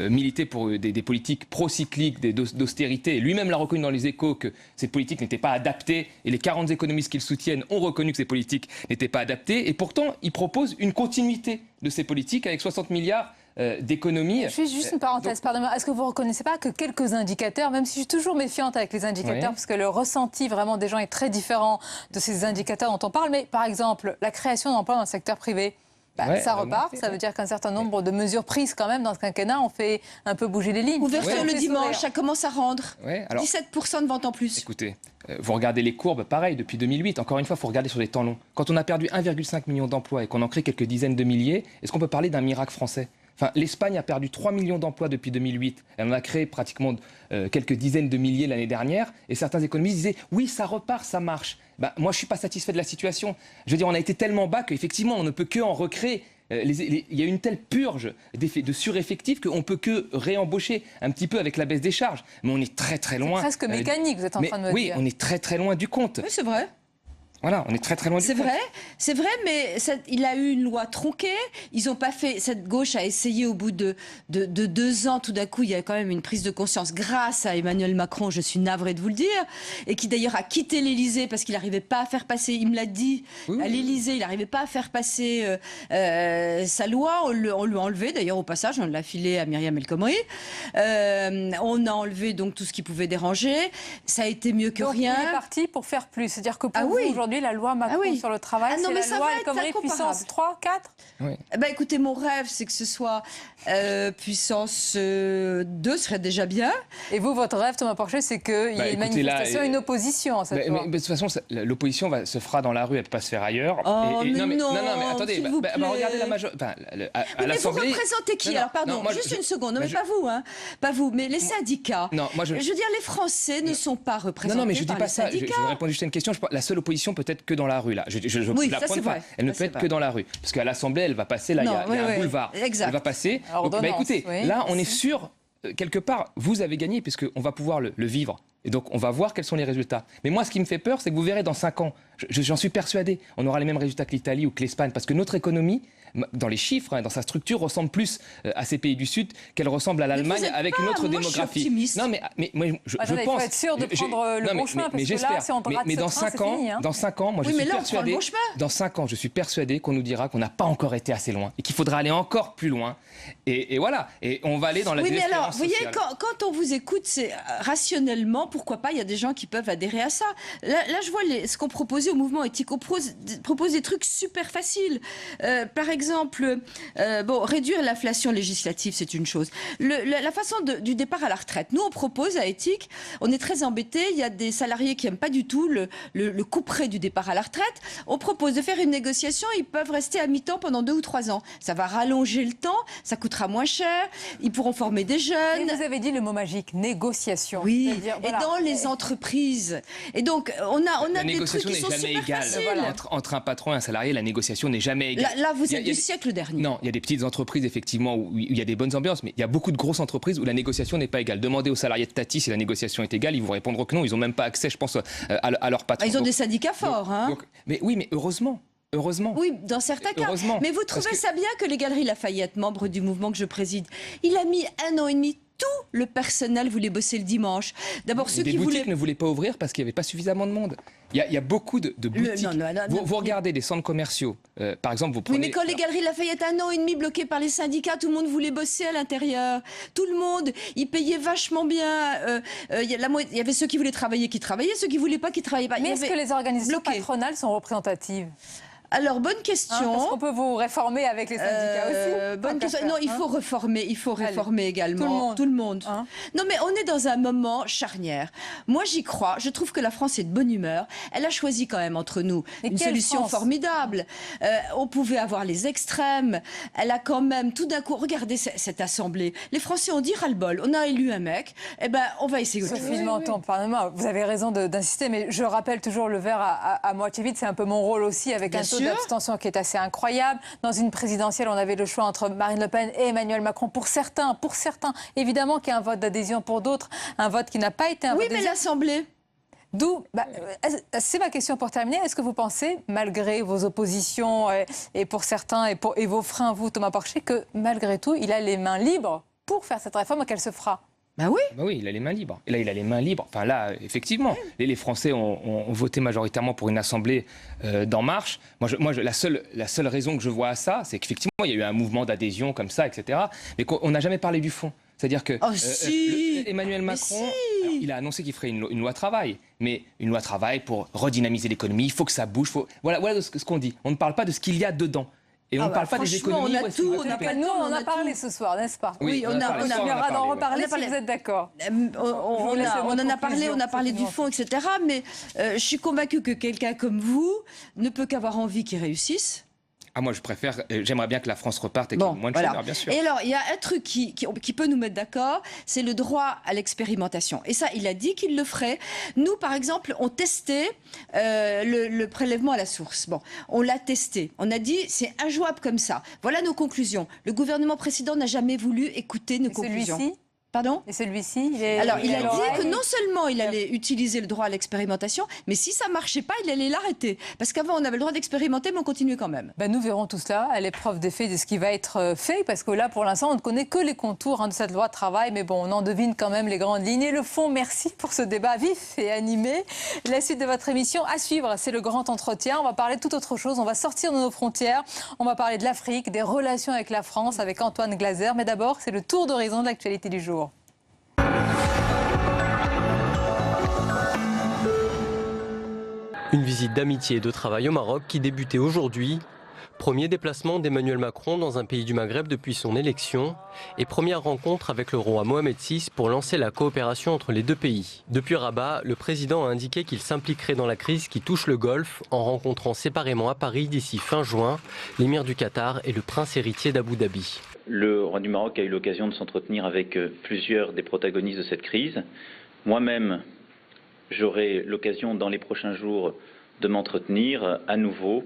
Speaker 18: milité pour des politiques pro-cycliques, d'austérité. Lui-même l'a reconnu dans les Échos que cette politique n'était pas adaptée et les 40 économistes qu'ils soutiennent ont reconnu que ces politiques n'étaient pas adaptées et pourtant ils proposent une continuité de ces politiques avec 60 milliards d'économies.
Speaker 1: Juste une parenthèse, pardonnez-moi. Est-ce que vous ne reconnaissez pas que quelques indicateurs, même si je suis toujours méfiante avec les indicateurs, parce que le ressenti vraiment des gens est très différent de ces indicateurs dont on parle, mais par exemple, la création d'emplois dans le secteur privé, ça repart. Ça veut dire qu'un certain nombre de mesures prises quand même dans ce quinquennat ont fait un peu bouger les lignes.
Speaker 20: Ouverture le dimanche, ça commence à rendre. 17% de ventes en plus.
Speaker 18: Écoutez, vous regardez les courbes, pareil, depuis 2008. Encore une fois, il faut regarder sur les temps longs. Quand on a perdu 1,5 million d'emplois et qu'on en crée quelques dizaines de milliers, est-ce qu'on peut parler d'un miracle français ? Enfin, l'Espagne a perdu 3 millions d'emplois depuis 2008. Elle en a créé pratiquement quelques dizaines de milliers l'année dernière. Et certains économistes disaient « oui, ça repart, ça marche ». Moi, je ne suis pas satisfait de la situation. Je veux dire, on a été tellement bas qu'effectivement, on ne peut qu'en recréer. Il y a une telle purge de sureffectifs qu'on ne peut que réembaucher un petit peu avec la baisse des charges. Mais on est très très loin.
Speaker 1: C'est presque mécanique, vous êtes en train de me dire.
Speaker 18: Oui, on est très très loin du compte.
Speaker 20: Oui, c'est vrai.
Speaker 18: Voilà, on est très très loin du compte.
Speaker 20: C'est vrai, mais il a eu une loi tronquée. Ils ont pas fait. Cette gauche a essayé au bout de 2 ans. Tout d'un coup, il y a quand même une prise de conscience grâce à Emmanuel Macron. Je suis navrée de vous le dire, et qui d'ailleurs a quitté l'Élysée parce qu'il n'arrivait pas à faire passer. Il me l'a dit à l'Élysée, il n'arrivait pas à faire passer sa loi. On lui a enlevé d'ailleurs au passage. On l'a filé à Myriam El Khomri. On a enlevé donc tout ce qui pouvait déranger. Ça a été mieux que rien.
Speaker 1: Il est parti pour faire plus. C'est-à-dire que pour vous aujourd'hui, la loi Macron sur le travail, c'est la loi El Khomri puissance 3, 4
Speaker 20: écoutez, mon rêve, c'est que ce soit puissance 2, serait déjà bien.
Speaker 1: Et vous, votre rêve, Thomas Porcher, c'est qu'il y ait une manifestation, une opposition à cette loi.
Speaker 18: Mais de toute façon, l'opposition se fera dans la rue, elle ne peut pas se faire ailleurs.
Speaker 20: Non, mais attendez,
Speaker 18: regardez la majorité.
Speaker 20: Mais vous représentez qui? Alors, pardon, juste une seconde. Non, mais pas vous, hein. Pas vous, mais les syndicats.
Speaker 18: Non,
Speaker 20: je veux dire, les Français ne sont pas représentés.
Speaker 18: Non, mais je ne dis pas ça.
Speaker 20: Je
Speaker 18: vais répondre juste à une question. La seule opposition peut être que dans la rue, là.
Speaker 20: Oui, ça c'est vrai.
Speaker 18: Elle ne peut être que dans la rue. Parce qu'à l'Assemblée, elle va passer, là, il y a un boulevard.
Speaker 20: Exact.
Speaker 18: Elle va passer. Donc, écoutez, là, on est sûr, quelque part, vous avez gagné, puisqu'on va pouvoir le vivre. Et donc, on va voir quels sont les résultats. Mais moi, ce qui me fait peur, c'est que vous verrez dans 5 ans, j'en suis persuadé, on aura les mêmes résultats que l'Italie ou que l'Espagne, parce que notre économie, dans les chiffres, dans sa structure, ressemble plus à ces pays du Sud qu'elle ressemble à l'Allemagne avec une autre démographie.
Speaker 20: Non,
Speaker 18: mais moi, je pense.
Speaker 1: Il faut être sûr de prendre le bon chemin, parce que là, si on rate ce train, c'est fini.
Speaker 18: Dans 5 ans, moi, je suis persuadé. Dans 5 ans, je suis persuadé qu'on nous dira qu'on n'a pas encore été assez loin et qu'il faudra aller encore plus loin. Et voilà. Et on va aller dans la désespérance sociale.
Speaker 20: Vous voyez, quand on vous écoute, c'est rationnellement, pourquoi pas, il y a des gens qui peuvent adhérer à ça. Là je vois ce qu'on proposait au mouvement éthique. On propose des trucs super faciles. Par exemple, exemple, réduire l'inflation législative, c'est une chose. La façon du départ à la retraite. Nous, on propose à Éthique, on est très embêtés, il y a des salariés qui n'aiment pas du tout le couperet du départ à la retraite. On propose de faire une négociation, ils peuvent rester à mi-temps pendant 2 ou 3 ans. Ça va rallonger le temps, ça coûtera moins cher, ils pourront former des jeunes.
Speaker 1: Et vous avez dit le mot magique, négociation.
Speaker 20: Oui,
Speaker 1: voilà.
Speaker 20: Et dans les entreprises. Et donc, on a des trucs qui sont super faciles.
Speaker 18: Voilà. Entre un patron et un salarié, la négociation n'est jamais égale.
Speaker 20: Là, vous êtes du siècle dernier.
Speaker 18: Non, il y a des petites entreprises, effectivement, où il y a des bonnes ambiances, mais il y a beaucoup de grosses entreprises où la négociation n'est pas égale. Demandez aux salariés de Tati si la négociation est égale, ils vous répondront que non, ils n'ont même pas accès, je pense, à leur patron.
Speaker 20: Ils ont des syndicats forts.
Speaker 18: Mais heureusement.
Speaker 20: Oui, dans certains cas. Mais vous trouvez ça bien que les Galeries Lafayette, membres du mouvement que je préside, il a mis 1 an et demi, tout le personnel voulait bosser le dimanche. D'abord, ceux qui
Speaker 18: boutiques ne voulaient pas ouvrir parce qu'il n'y avait pas suffisamment de monde. Il y a beaucoup de boutiques. Vous regardez des centres commerciaux, par exemple, vous prenez...
Speaker 20: Oui, mais quand les Galeries Lafayette, 1 an et demi bloquées par les syndicats, tout le monde voulait bosser à l'intérieur. Tout le monde, ils payaient vachement bien. Il y avait ceux qui voulaient travailler, qui travaillaient, ceux qui ne voulaient pas, qui ne travaillaient pas.
Speaker 1: Mais est-ce que les organisations patronales sont représentatives ?
Speaker 20: Alors, bonne question.
Speaker 1: Parce qu'on peut vous réformer avec les syndicats aussi.
Speaker 20: Bonne question. Non, il faut réformer également. Tout le monde. Non, mais on est dans un moment charnière. Moi, j'y crois. Je trouve que la France est de bonne humeur. Elle a choisi quand même entre nous une solution formidable. On pouvait avoir les extrêmes. Elle a quand même, tout d'un coup, regardez cette assemblée. Les Français ont dit ras-le-bol. On a élu un mec. Eh ben, on va essayer autre chose.
Speaker 1: Sophie Menton, pardonnez-moi, vous avez raison d'insister, mais je rappelle toujours le verre à moitié vide. C'est un peu mon rôle aussi, avec un taux d'abstention qui est assez incroyable. Dans une présidentielle, on avait le choix entre Marine Le Pen et Emmanuel Macron. Pour certains, évidemment qu'il y a un vote d'adhésion, pour d'autres, un vote qui n'a pas été un vote d'adhésion.
Speaker 20: Oui, mais l'Assemblée.
Speaker 1: D'où, c'est ma question pour terminer. Est-ce que vous pensez, malgré vos oppositions et pour certains et vos freins, vous, Thomas Porcher, que malgré tout, il a les mains libres pour faire cette réforme et qu'elle se fera ?
Speaker 20: Ben oui.
Speaker 18: Ben oui, il a les mains libres. Et là, il a les mains libres. Enfin là, effectivement, les Français ont voté majoritairement pour une assemblée d'En Marche. Moi, la seule raison que je vois à ça, c'est qu'effectivement, il y a eu un mouvement d'adhésion comme ça, etc. Mais qu'on n'a jamais parlé du fond. C'est-à-dire que Emmanuel Macron, alors, il a annoncé qu'il ferait une loi travail, mais une loi travail pour redynamiser l'économie. Il faut que ça bouge. Voilà ce qu'on dit. On ne parle pas de ce qu'il y a dedans. Et on ne parle pas des économies.
Speaker 1: Nous, on a parlé ce soir, n'est-ce pas ?
Speaker 20: Oui, on
Speaker 1: aura d'en reparler si vous êtes d'accord.
Speaker 20: On en a parlé du fond, etc. Mais je suis convaincue que quelqu'un comme vous ne peut qu'avoir envie qu'il réussisse.
Speaker 18: Ah, moi, j'aimerais bien que la France reparte et qu'il y ait moins de chômeurs, bien sûr.
Speaker 20: Et alors, il y a un truc qui peut nous mettre d'accord, c'est le droit à l'expérimentation. Et ça, il a dit qu'il le ferait. Nous, par exemple, on testait le prélèvement à la source. Bon, on l'a testé. On a dit, c'est injouable comme ça. Voilà nos conclusions. Le gouvernement précédent n'a jamais voulu écouter nos conclusions.
Speaker 1: Celui-ci ?
Speaker 20: Pardon ?
Speaker 1: Et celui-ci,
Speaker 20: Alors, il a dit que non seulement il allait utiliser le droit à l'expérimentation, mais si ça ne marchait pas, il allait l'arrêter. Parce qu'avant, on avait le droit d'expérimenter, mais on continuait quand même.
Speaker 1: Nous verrons tout cela à l'épreuve des faits de ce qui va être fait, parce que là, pour l'instant, on ne connaît que les contours de cette loi de travail, mais bon, on en devine quand même les grandes lignes. Et le fond, merci pour ce débat vif et animé. La suite de votre émission à suivre, c'est le grand entretien. On va parler de toute autre chose, on va sortir de nos frontières, on va parler de l'Afrique, des relations avec la France, avec Antoine Glaser. Mais d'abord, c'est le tour d'horizon de l'actualité du jour.
Speaker 3: Une visite d'amitié et de travail au Maroc qui débutait aujourd'hui. Premier déplacement d'Emmanuel Macron dans un pays du Maghreb depuis son élection et première rencontre avec le roi Mohamed VI pour lancer la coopération entre les deux pays. Depuis Rabat, le président a indiqué qu'il s'impliquerait dans la crise qui touche le Golfe en rencontrant séparément à Paris d'ici fin juin l'émir du Qatar et le prince héritier d'Abu Dhabi.
Speaker 21: Le roi du Maroc a eu l'occasion de s'entretenir avec plusieurs des protagonistes de cette crise. Moi-même, j'aurai l'occasion dans les prochains jours de m'entretenir à nouveau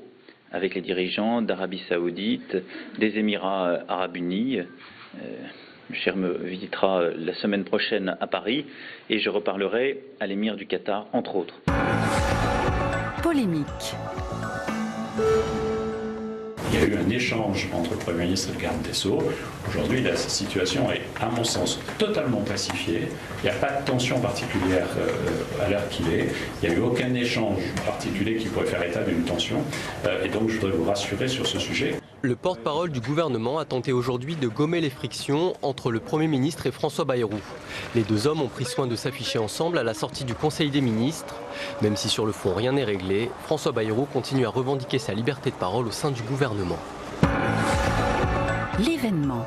Speaker 21: avec les dirigeants d'Arabie Saoudite, des Émirats Arabes Unis. Le cher me visitera la semaine prochaine à Paris et je reparlerai à l'émir du Qatar, entre autres.
Speaker 16: Polémique.
Speaker 2: Il y a eu un échange entre le Premier ministre et le garde des Sceaux. Aujourd'hui, la situation est, à mon sens, totalement pacifiée. Il n'y a pas de tension particulière à l'heure qu'il est. Il n'y a eu aucun échange particulier qui pourrait faire état d'une tension. Et donc, je voudrais vous rassurer sur ce sujet.
Speaker 3: Le porte-parole du gouvernement a tenté aujourd'hui de gommer les frictions entre le Premier ministre et François Bayrou. Les deux hommes ont pris soin de s'afficher ensemble à la sortie du Conseil des ministres. Même si sur le fond rien n'est réglé, François Bayrou continue à revendiquer sa liberté de parole au sein du gouvernement.
Speaker 16: l'événement.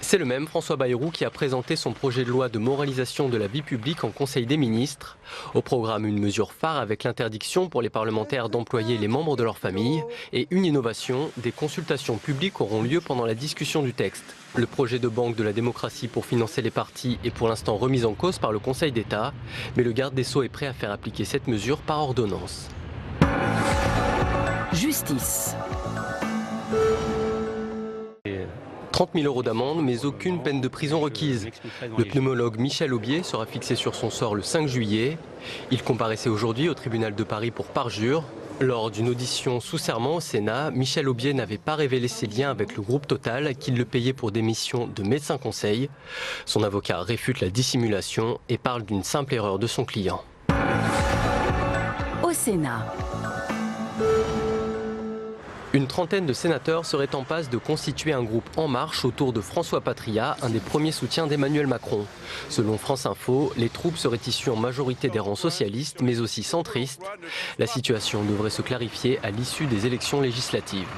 Speaker 3: C'est le même François Bayrou qui a présenté son projet de loi de moralisation de la vie publique en Conseil des ministres. Au programme, une mesure phare avec l'interdiction pour les parlementaires d'employer les membres de leur famille et une innovation, des consultations publiques auront lieu pendant la discussion du texte. Le projet de banque de la démocratie pour financer les partis est pour l'instant remis en cause par le Conseil d'État, mais le garde des Sceaux est prêt à faire appliquer cette mesure par ordonnance.
Speaker 16: Justice.
Speaker 3: 30 000 € d'amende, mais aucune peine de prison requise. Le pneumologue Michel Aubier sera fixé sur son sort le 5 juillet. Il comparaissait aujourd'hui au tribunal de Paris pour parjure. Lors d'une audition sous serment au Sénat, Michel Aubier n'avait pas révélé ses liens avec le groupe Total, qui le payait pour des missions de médecin conseil. Son avocat réfute la dissimulation et parle d'une simple erreur de son client.
Speaker 16: Au Sénat.
Speaker 3: Une trentaine de sénateurs seraient en passe de constituer un groupe En Marche autour de François Patria, un des premiers soutiens d'Emmanuel Macron. Selon France Info, les troupes seraient issues en majorité des rangs socialistes, mais aussi centristes. La situation devrait se clarifier à l'issue des élections législatives.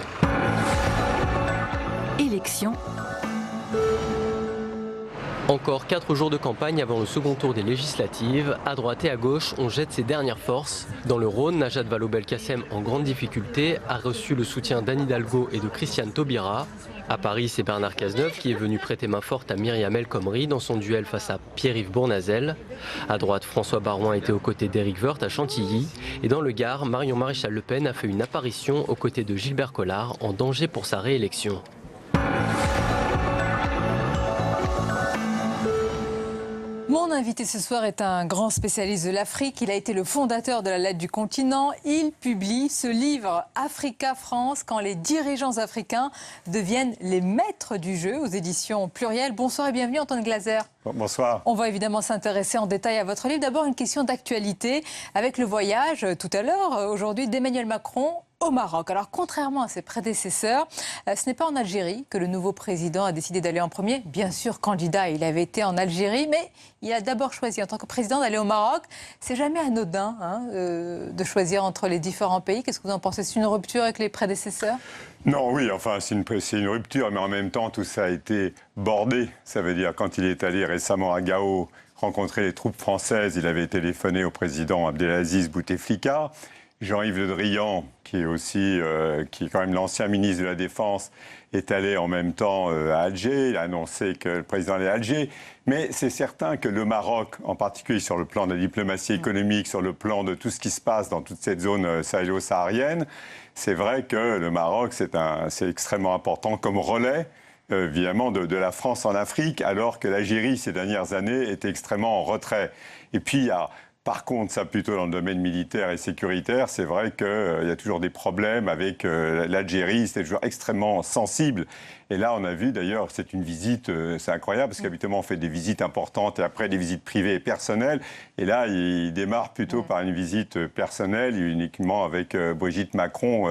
Speaker 16: Élections.
Speaker 3: Encore 4 jours de campagne avant le second tour des législatives. À droite et à gauche, on jette ses dernières forces. Dans le Rhône, Najat Vallaud-Belkacem, en grande difficulté, a reçu le soutien d'Anne Hidalgo et de Christiane Taubira. À Paris, c'est Bernard Cazeneuve qui est venu prêter main forte à Myriam El Khomri dans son duel face à Pierre-Yves Bournazel. À droite, François Baroin était aux côtés d'Éric Woerth à Chantilly. Et dans le Gard, Marion Maréchal Le Pen a fait une apparition aux côtés de Gilbert Collard, en danger pour sa réélection.
Speaker 1: Mon invité ce soir est un grand spécialiste de l'Afrique. Il a été le fondateur de la Lettre du continent. Il publie ce livre Africa France, quand les dirigeants africains deviennent les maîtres du jeu, aux éditions Pluriel. Bonsoir et bienvenue Antoine Glaser.
Speaker 6: Bonsoir.
Speaker 1: On va évidemment s'intéresser en détail à votre livre. D'abord une question d'actualité avec le voyage tout à l'heure, aujourd'hui, d'Emmanuel Macron au Maroc. Alors, contrairement à ses prédécesseurs, ce n'est pas en Algérie que le nouveau président a décidé d'aller en premier. Bien sûr, candidat, il avait été en Algérie, mais il a d'abord choisi en tant que président d'aller au Maroc. C'est jamais anodin de choisir entre les différents pays. Qu'est-ce que vous en pensez? C'est une rupture avec les prédécesseurs?
Speaker 6: Non, oui, enfin, c'est une rupture, mais en même temps, tout ça a été bordé. Ça veut dire, quand il est allé récemment à Gao rencontrer les troupes françaises, il avait téléphoné au président Abdelaziz Bouteflika. Jean-Yves Le Drian, qui est quand même l'ancien ministre de la Défense, est allé en même temps à Alger. Il a annoncé que le président allait à Alger. Mais c'est certain que le Maroc, en particulier sur le plan de la diplomatie économique, sur le plan de tout ce qui se passe dans toute cette zone sahélo-saharienne, c'est vrai que le Maroc, c'est extrêmement important comme relais, évidemment, de la France en Afrique, alors que l'Algérie, ces dernières années, est extrêmement en retrait. Et puis, il y a... Par contre, ça plutôt dans le domaine militaire et sécuritaire, c'est vrai qu'il y a toujours des problèmes avec l'Algérie, c'est toujours extrêmement sensible. Et là, on a vu d'ailleurs, c'est une visite, c'est incroyable, parce qu'habituellement on fait des visites importantes et après des visites privées et personnelles. Et là, il démarre plutôt par une visite personnelle, uniquement avec Brigitte Macron,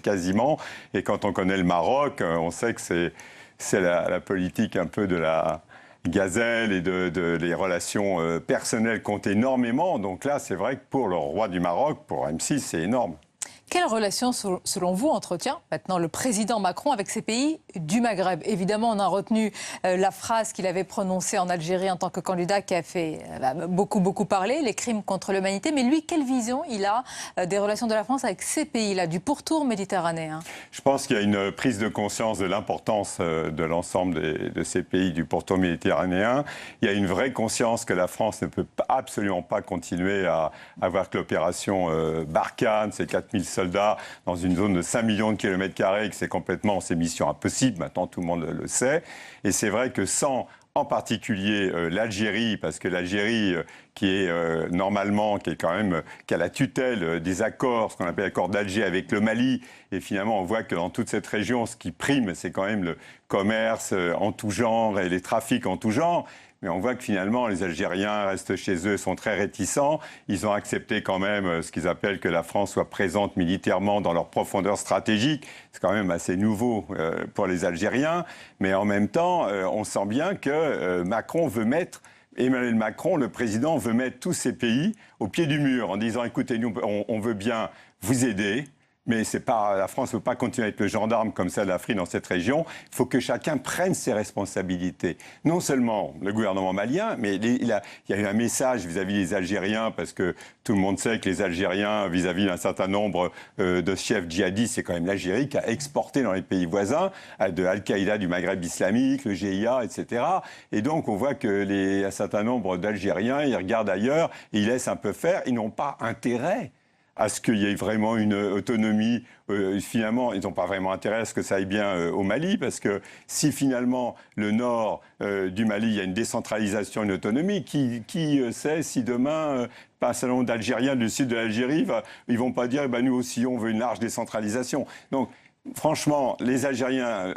Speaker 6: quasiment. Et quand on connaît le Maroc, on sait que c'est la politique un peu de la... gazelle et les relations personnelles comptent énormément. Donc là, c'est vrai que pour le roi du Maroc, pour M6, c'est énorme.
Speaker 1: Quelle relation, selon vous, entretient maintenant le président Macron avec ces pays du Maghreb? Évidemment, on a retenu la phrase qu'il avait prononcée en Algérie en tant que candidat qui a fait beaucoup parler, les crimes contre l'humanité. Mais lui, quelle vision il a des relations de la France avec ces pays-là, du pourtour méditerranéen?
Speaker 6: Je pense qu'il y a une prise de conscience de l'importance de l'ensemble de ces pays du pourtour méditerranéen. Il y a une vraie conscience que la France ne peut absolument pas continuer à avoir que l'opération Barkhane, ces 4000 soldats dans une zone de 5 millions de kilomètres carrés, que c'est complètement, c'est mission impossible, maintenant tout le monde le sait. Et c'est vrai que sans, en particulier l'Algérie, parce que l'Algérie qui est normalement, qui a la tutelle des accords, ce qu'on appelle l'accord d'Alger avec le Mali, et finalement on voit que dans toute cette région, ce qui prime, c'est quand même le commerce en tout genre et les trafics en tout genre. Mais on voit que finalement, les Algériens restent chez eux, sont très réticents. Ils ont accepté quand même ce qu'ils appellent que la France soit présente militairement dans leur profondeur stratégique. C'est quand même assez nouveau pour les Algériens. Mais en même temps, on sent bien que Emmanuel Macron, le président, veut mettre tous ces pays au pied du mur en disant « Écoutez, nous, on veut bien vous aider ». mais c'est pas, la France ne peut pas continuer à être le gendarme comme ça de l'Afrique dans cette région. Il faut que chacun prenne ses responsabilités. Non seulement le gouvernement malien, mais il y a eu un message vis-à-vis des Algériens, parce que tout le monde sait que les Algériens, vis-à-vis d'un certain nombre de chefs djihadistes, c'est quand même l'Algérie qui a exporté dans les pays voisins, de Al-Qaïda du Maghreb islamique, le GIA, etc. Et donc on voit que un certain nombre d'Algériens, ils regardent ailleurs, ils laissent un peu faire, ils n'ont pas intérêt à ce qu'il y ait vraiment une autonomie. Finalement, ils n'ont pas vraiment intérêt à ce que ça aille bien au Mali, parce que si finalement le nord du Mali, il y a une décentralisation, une autonomie, qui sait si demain, pas un certain nombre d'Algériens du sud de l'Algérie, ils ne vont pas dire nous aussi on veut une large décentralisation. Donc, franchement, les Algériens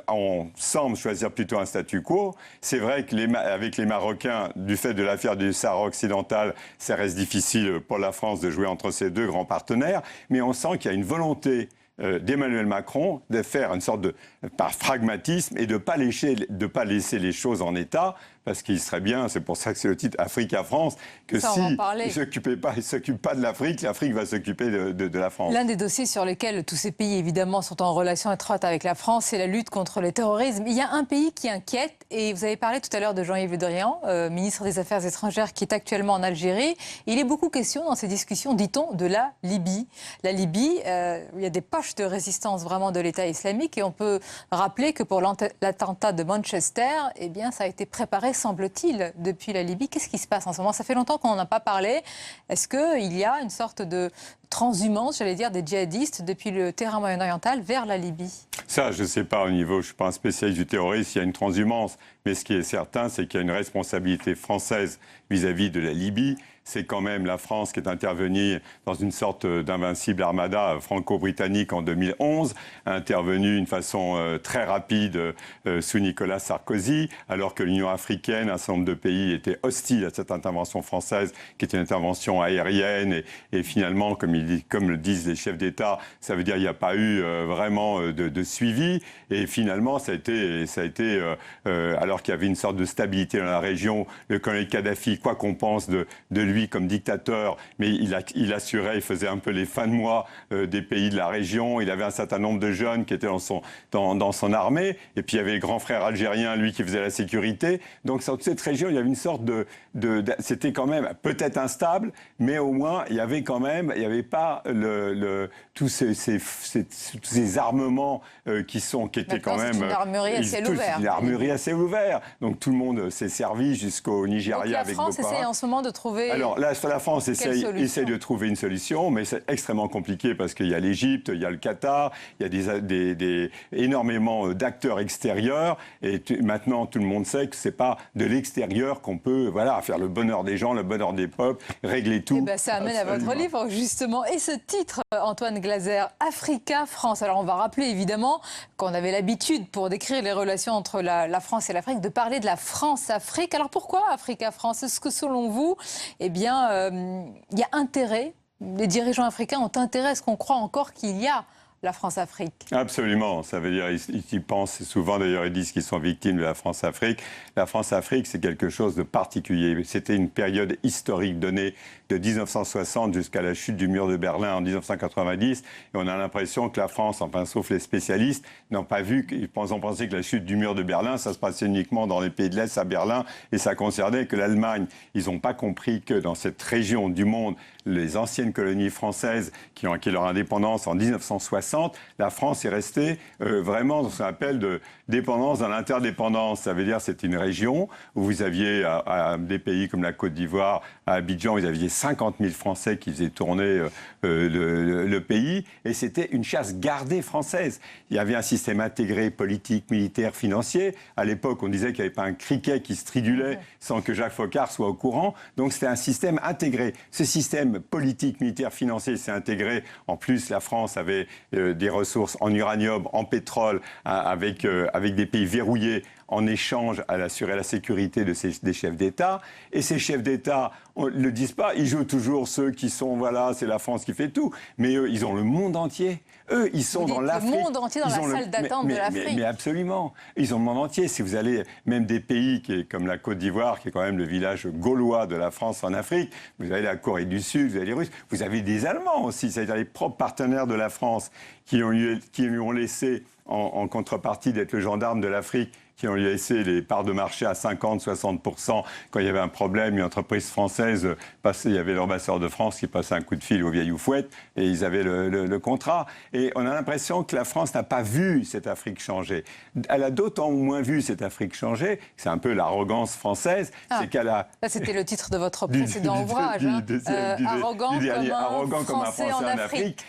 Speaker 6: semblent choisir plutôt un statu quo. C'est vrai qu'avec les Marocains, du fait de l'affaire du Sahara occidental, ça reste difficile pour la France de jouer entre ces deux grands partenaires. Mais on sent qu'il y a une volonté d'Emmanuel Macron de faire une sorte par pragmatisme et de ne pas laisser les choses en état. Parce qu'il serait bien, c'est pour ça que c'est le titre Africa-France, que s'il ne s'occupe pas de l'Afrique, l'Afrique va s'occuper de la France.
Speaker 1: L'un des dossiers sur lesquels tous ces pays, évidemment, sont en relation étroite avec la France, c'est la lutte contre le terrorisme. Il y a un pays qui inquiète, et vous avez parlé tout à l'heure de Jean-Yves Le Drian, ministre des Affaires étrangères, qui est actuellement en Algérie. Il est beaucoup question dans ces discussions, dit-on, de la Libye. La Libye, il y a des poches de résistance vraiment de l'État islamique, et on peut rappeler que pour l'attentat de Manchester, eh bien, ça a été préparé, semble-t-il, depuis la Libye. Qu'est-ce qui se passe en ce moment? Ça fait longtemps qu'on n'en a pas parlé. Est-ce qu'il y a une sorte de transhumance, j'allais dire, des djihadistes depuis le terrain moyen-oriental vers la Libye?
Speaker 6: Ça, je ne sais pas au niveau, je ne suis pas un spécialiste du terrorisme, il y a une transhumance. Mais ce qui est certain, c'est qu'il y a une responsabilité française vis-à-vis de la Libye. C'est quand même la France qui est intervenue dans une sorte d'invincible armada franco-britannique en 2011, intervenue d'une façon très rapide sous Nicolas Sarkozy, alors que l'Union africaine, un certain nombre de pays étaient hostiles à cette intervention française, qui était une intervention aérienne. Et finalement, comme le disent les chefs d'État, ça veut dire qu'il n'y a pas eu vraiment de suivi. Et finalement, ça a été alors qu'il y avait une sorte de stabilité dans la région, le colonel Kadhafi, quoi qu'on pense de lui comme dictateur, mais il assurait, il faisait un peu les fins de mois des pays de la région. Il avait un certain nombre de jeunes qui étaient dans son armée. Et puis il y avait le grand frère algérien, lui, qui faisait la sécurité. Donc dans toute cette région, il y avait une sorte c'était quand même peut-être instable, mais au moins il y avait quand même, il n'y avait pas tous ces armements qui étaient quand même
Speaker 1: une armurerie à ciel ouvert.
Speaker 6: Une armurerie à ciel ouvert. Donc tout le monde s'est servi jusqu'au Nigeria avec Boko Haram.
Speaker 1: La France essaie en ce moment de trouver.
Speaker 6: Alors là, la France essaie de trouver une solution, mais c'est extrêmement compliqué parce qu'il y a l'Égypte, il y a le Qatar, il y a énormément d'acteurs extérieurs. Et maintenant, tout le monde sait que c'est pas de l'extérieur qu'on peut, faire le bonheur des gens, le bonheur des peuples, régler tout.
Speaker 1: Ça amène à votre livre justement. Et ce titre, Antoine Glaser, Africa-France. Alors on va rappeler évidemment qu'on avait l'habitude, pour décrire les relations entre la France et l'Afrique, de parler de la France-Afrique. Alors pourquoi Africa-France? Est-ce que selon vous, il y a intérêt, les dirigeants africains ont intérêt, est-ce qu'on croit encore qu'il y a la France-Afrique?
Speaker 6: Absolument, ça veut dire, ils pensent souvent, d'ailleurs ils disent qu'ils sont victimes de la France-Afrique. La France-Afrique, c'est quelque chose de particulier. C'était une période historique donnée de 1960 jusqu'à la chute du mur de Berlin en 1990. Et on a l'impression que la France, enfin sauf les spécialistes, n'ont pas vu, ils ont pensé que la chute du mur de Berlin, ça se passait uniquement dans les pays de l'Est, à Berlin, et ça concernait que l'Allemagne. Ils n'ont pas compris que dans cette région du monde, les anciennes colonies françaises qui ont acquis leur indépendance en 1960, la France est restée vraiment dans ce qu'on appelle de dépendance dans l'interdépendance. Ça veut dire que c'est une région où vous aviez des pays comme la Côte d'Ivoire, à Abidjan, vous aviez 50 000 Français qui faisaient tourner le pays, et c'était une chasse gardée française. Il y avait un système intégré politique, militaire, financier. À l'époque, on disait qu'il n'y avait pas un criquet qui stridulait sans que Jacques Foccart soit au courant. Donc c'était un système intégré. Ce système politique, militaire, financier s'est intégré. En plus, la France avait des ressources en uranium, en pétrole, avec des pays verrouillés, en échange à assurer la sécurité des chefs d'État. Et ces chefs d'État ne le disent pas, ils jouent toujours ceux qui sont, c'est la France qui fait tout. Mais eux, ils ont le monde entier. Eux, ils sont dans l'Afrique.
Speaker 1: Le monde entier dans la salle d'attente de l'Afrique.
Speaker 6: Mais absolument. Ils ont le monde entier. Si vous allez, même des pays comme la Côte d'Ivoire, qui est quand même le village gaulois de la France en Afrique, vous avez la Corée du Sud, vous avez les Russes, vous avez des Allemands aussi, c'est-à-dire les propres partenaires de la France qui lui ont laissé, en contrepartie d'être le gendarme de l'Afrique, qui ont laissé les parts de marché à 50-60%. Quand il y avait un problème, une entreprise française passait, il y avait l'ambassadeur de France qui passait un coup de fil aux vieilles oufouettes et ils avaient le contrat. Et on a l'impression que la France n'a pas vu cette Afrique changer. Elle a d'autant moins vu cette Afrique changer, c'est un peu l'arrogance française, c'est qu'elle a...
Speaker 1: Là, c'était le titre de votre précédent ouvrage. Arrogant comme un Français en Afrique.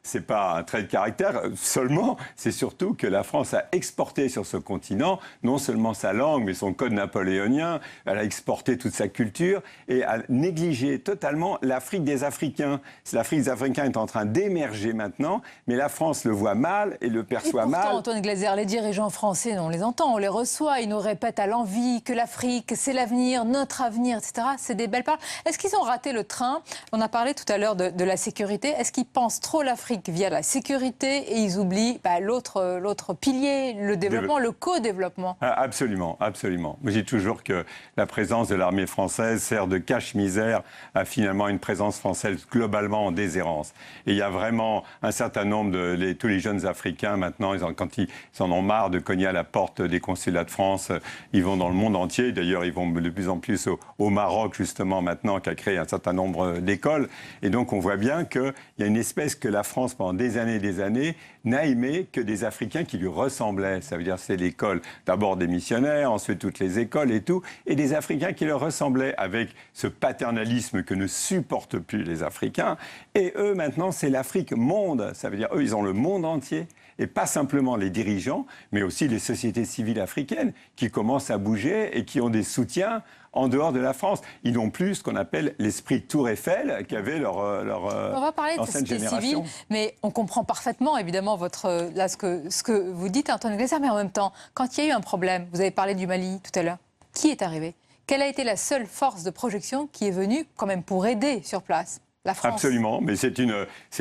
Speaker 6: C'est pas un trait de caractère seulement, c'est surtout que la France a exporté sur ce continent non seulement sa langue, mais son code napoléonien, elle a exporté toute sa culture et a négligé totalement l'Afrique des Africains. L'Afrique des Africains est en train d'émerger maintenant, mais la France le voit mal et le perçoit mal.
Speaker 1: Antoine Glaser, les dirigeants français, on les entend, on les reçoit, ils nous répètent à l'envi que l'Afrique, c'est l'avenir, notre avenir, etc. C'est des belles paroles. Est-ce qu'ils ont raté le train? On a parlé tout à l'heure de la sécurité. Est-ce qu'ils pensent trop l'Afrique via la sécurité et ils oublient l'autre pilier, le développement, le co-développement?
Speaker 6: Absolument, absolument. Moi, je dis toujours que la présence de l'armée française sert de cache-misère à finalement une présence française globalement en déshérence. Et il y a vraiment un certain nombre tous les jeunes Africains maintenant, quand ils en ont marre de cogner à la porte des consulats de France, ils vont dans le monde entier. D'ailleurs, ils vont de plus en plus au Maroc, justement, maintenant, qui a créé un certain nombre d'écoles. Et donc, on voit bien qu'il y a une espèce que la France, pendant des années, n'a aimé que des Africains qui lui ressemblaient. Ça veut dire c'est l'école, d'abord des missionnaires, ensuite toutes les écoles et tout, et des Africains qui leur ressemblaient, avec ce paternalisme que ne supportent plus les Africains. Et eux, maintenant, c'est l'Afrique monde. Ça veut dire, eux, ils ont le monde entier. Et pas simplement les dirigeants, mais aussi les sociétés civiles africaines qui commencent à bouger et qui ont des soutiens en dehors de la France. Ils n'ont plus ce qu'on appelle l'esprit Tour Eiffel qu'avait leur
Speaker 1: On va parler de société civile, mais on comprend parfaitement, évidemment, ce que vous dites, Antoine Glaser, mais en même temps, quand il y a eu un problème, vous avez parlé du Mali tout à l'heure, qui est arrivé? Quelle a été la seule force de projection qui est venue quand même pour aider sur place? La France.
Speaker 6: Absolument, mais c'est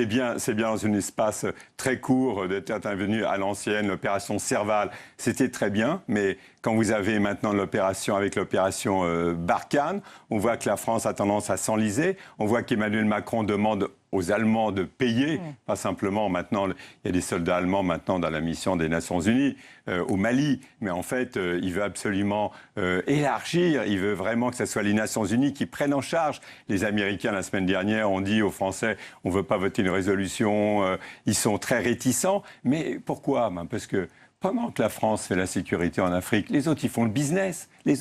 Speaker 6: bien dans un espace très court d'être intervenu à l'ancienne, l'opération Serval, c'était très bien, mais quand vous avez maintenant l'opération Barkhane, on voit que la France a tendance à s'enliser, on voit qu'Emmanuel Macron demande aux Allemands de payer, pas simplement maintenant, il y a des soldats allemands maintenant dans la mission des Nations Unies au Mali, mais en fait, il veut absolument élargir, il veut vraiment que ce soit les Nations Unies qui prennent en charge. Les Américains, la semaine dernière, ont dit aux Français, on ne veut pas voter une résolution, ils sont très réticents, mais pourquoi? Parce que pendant que la France fait la sécurité en Afrique, les autres, ils font le business. Ils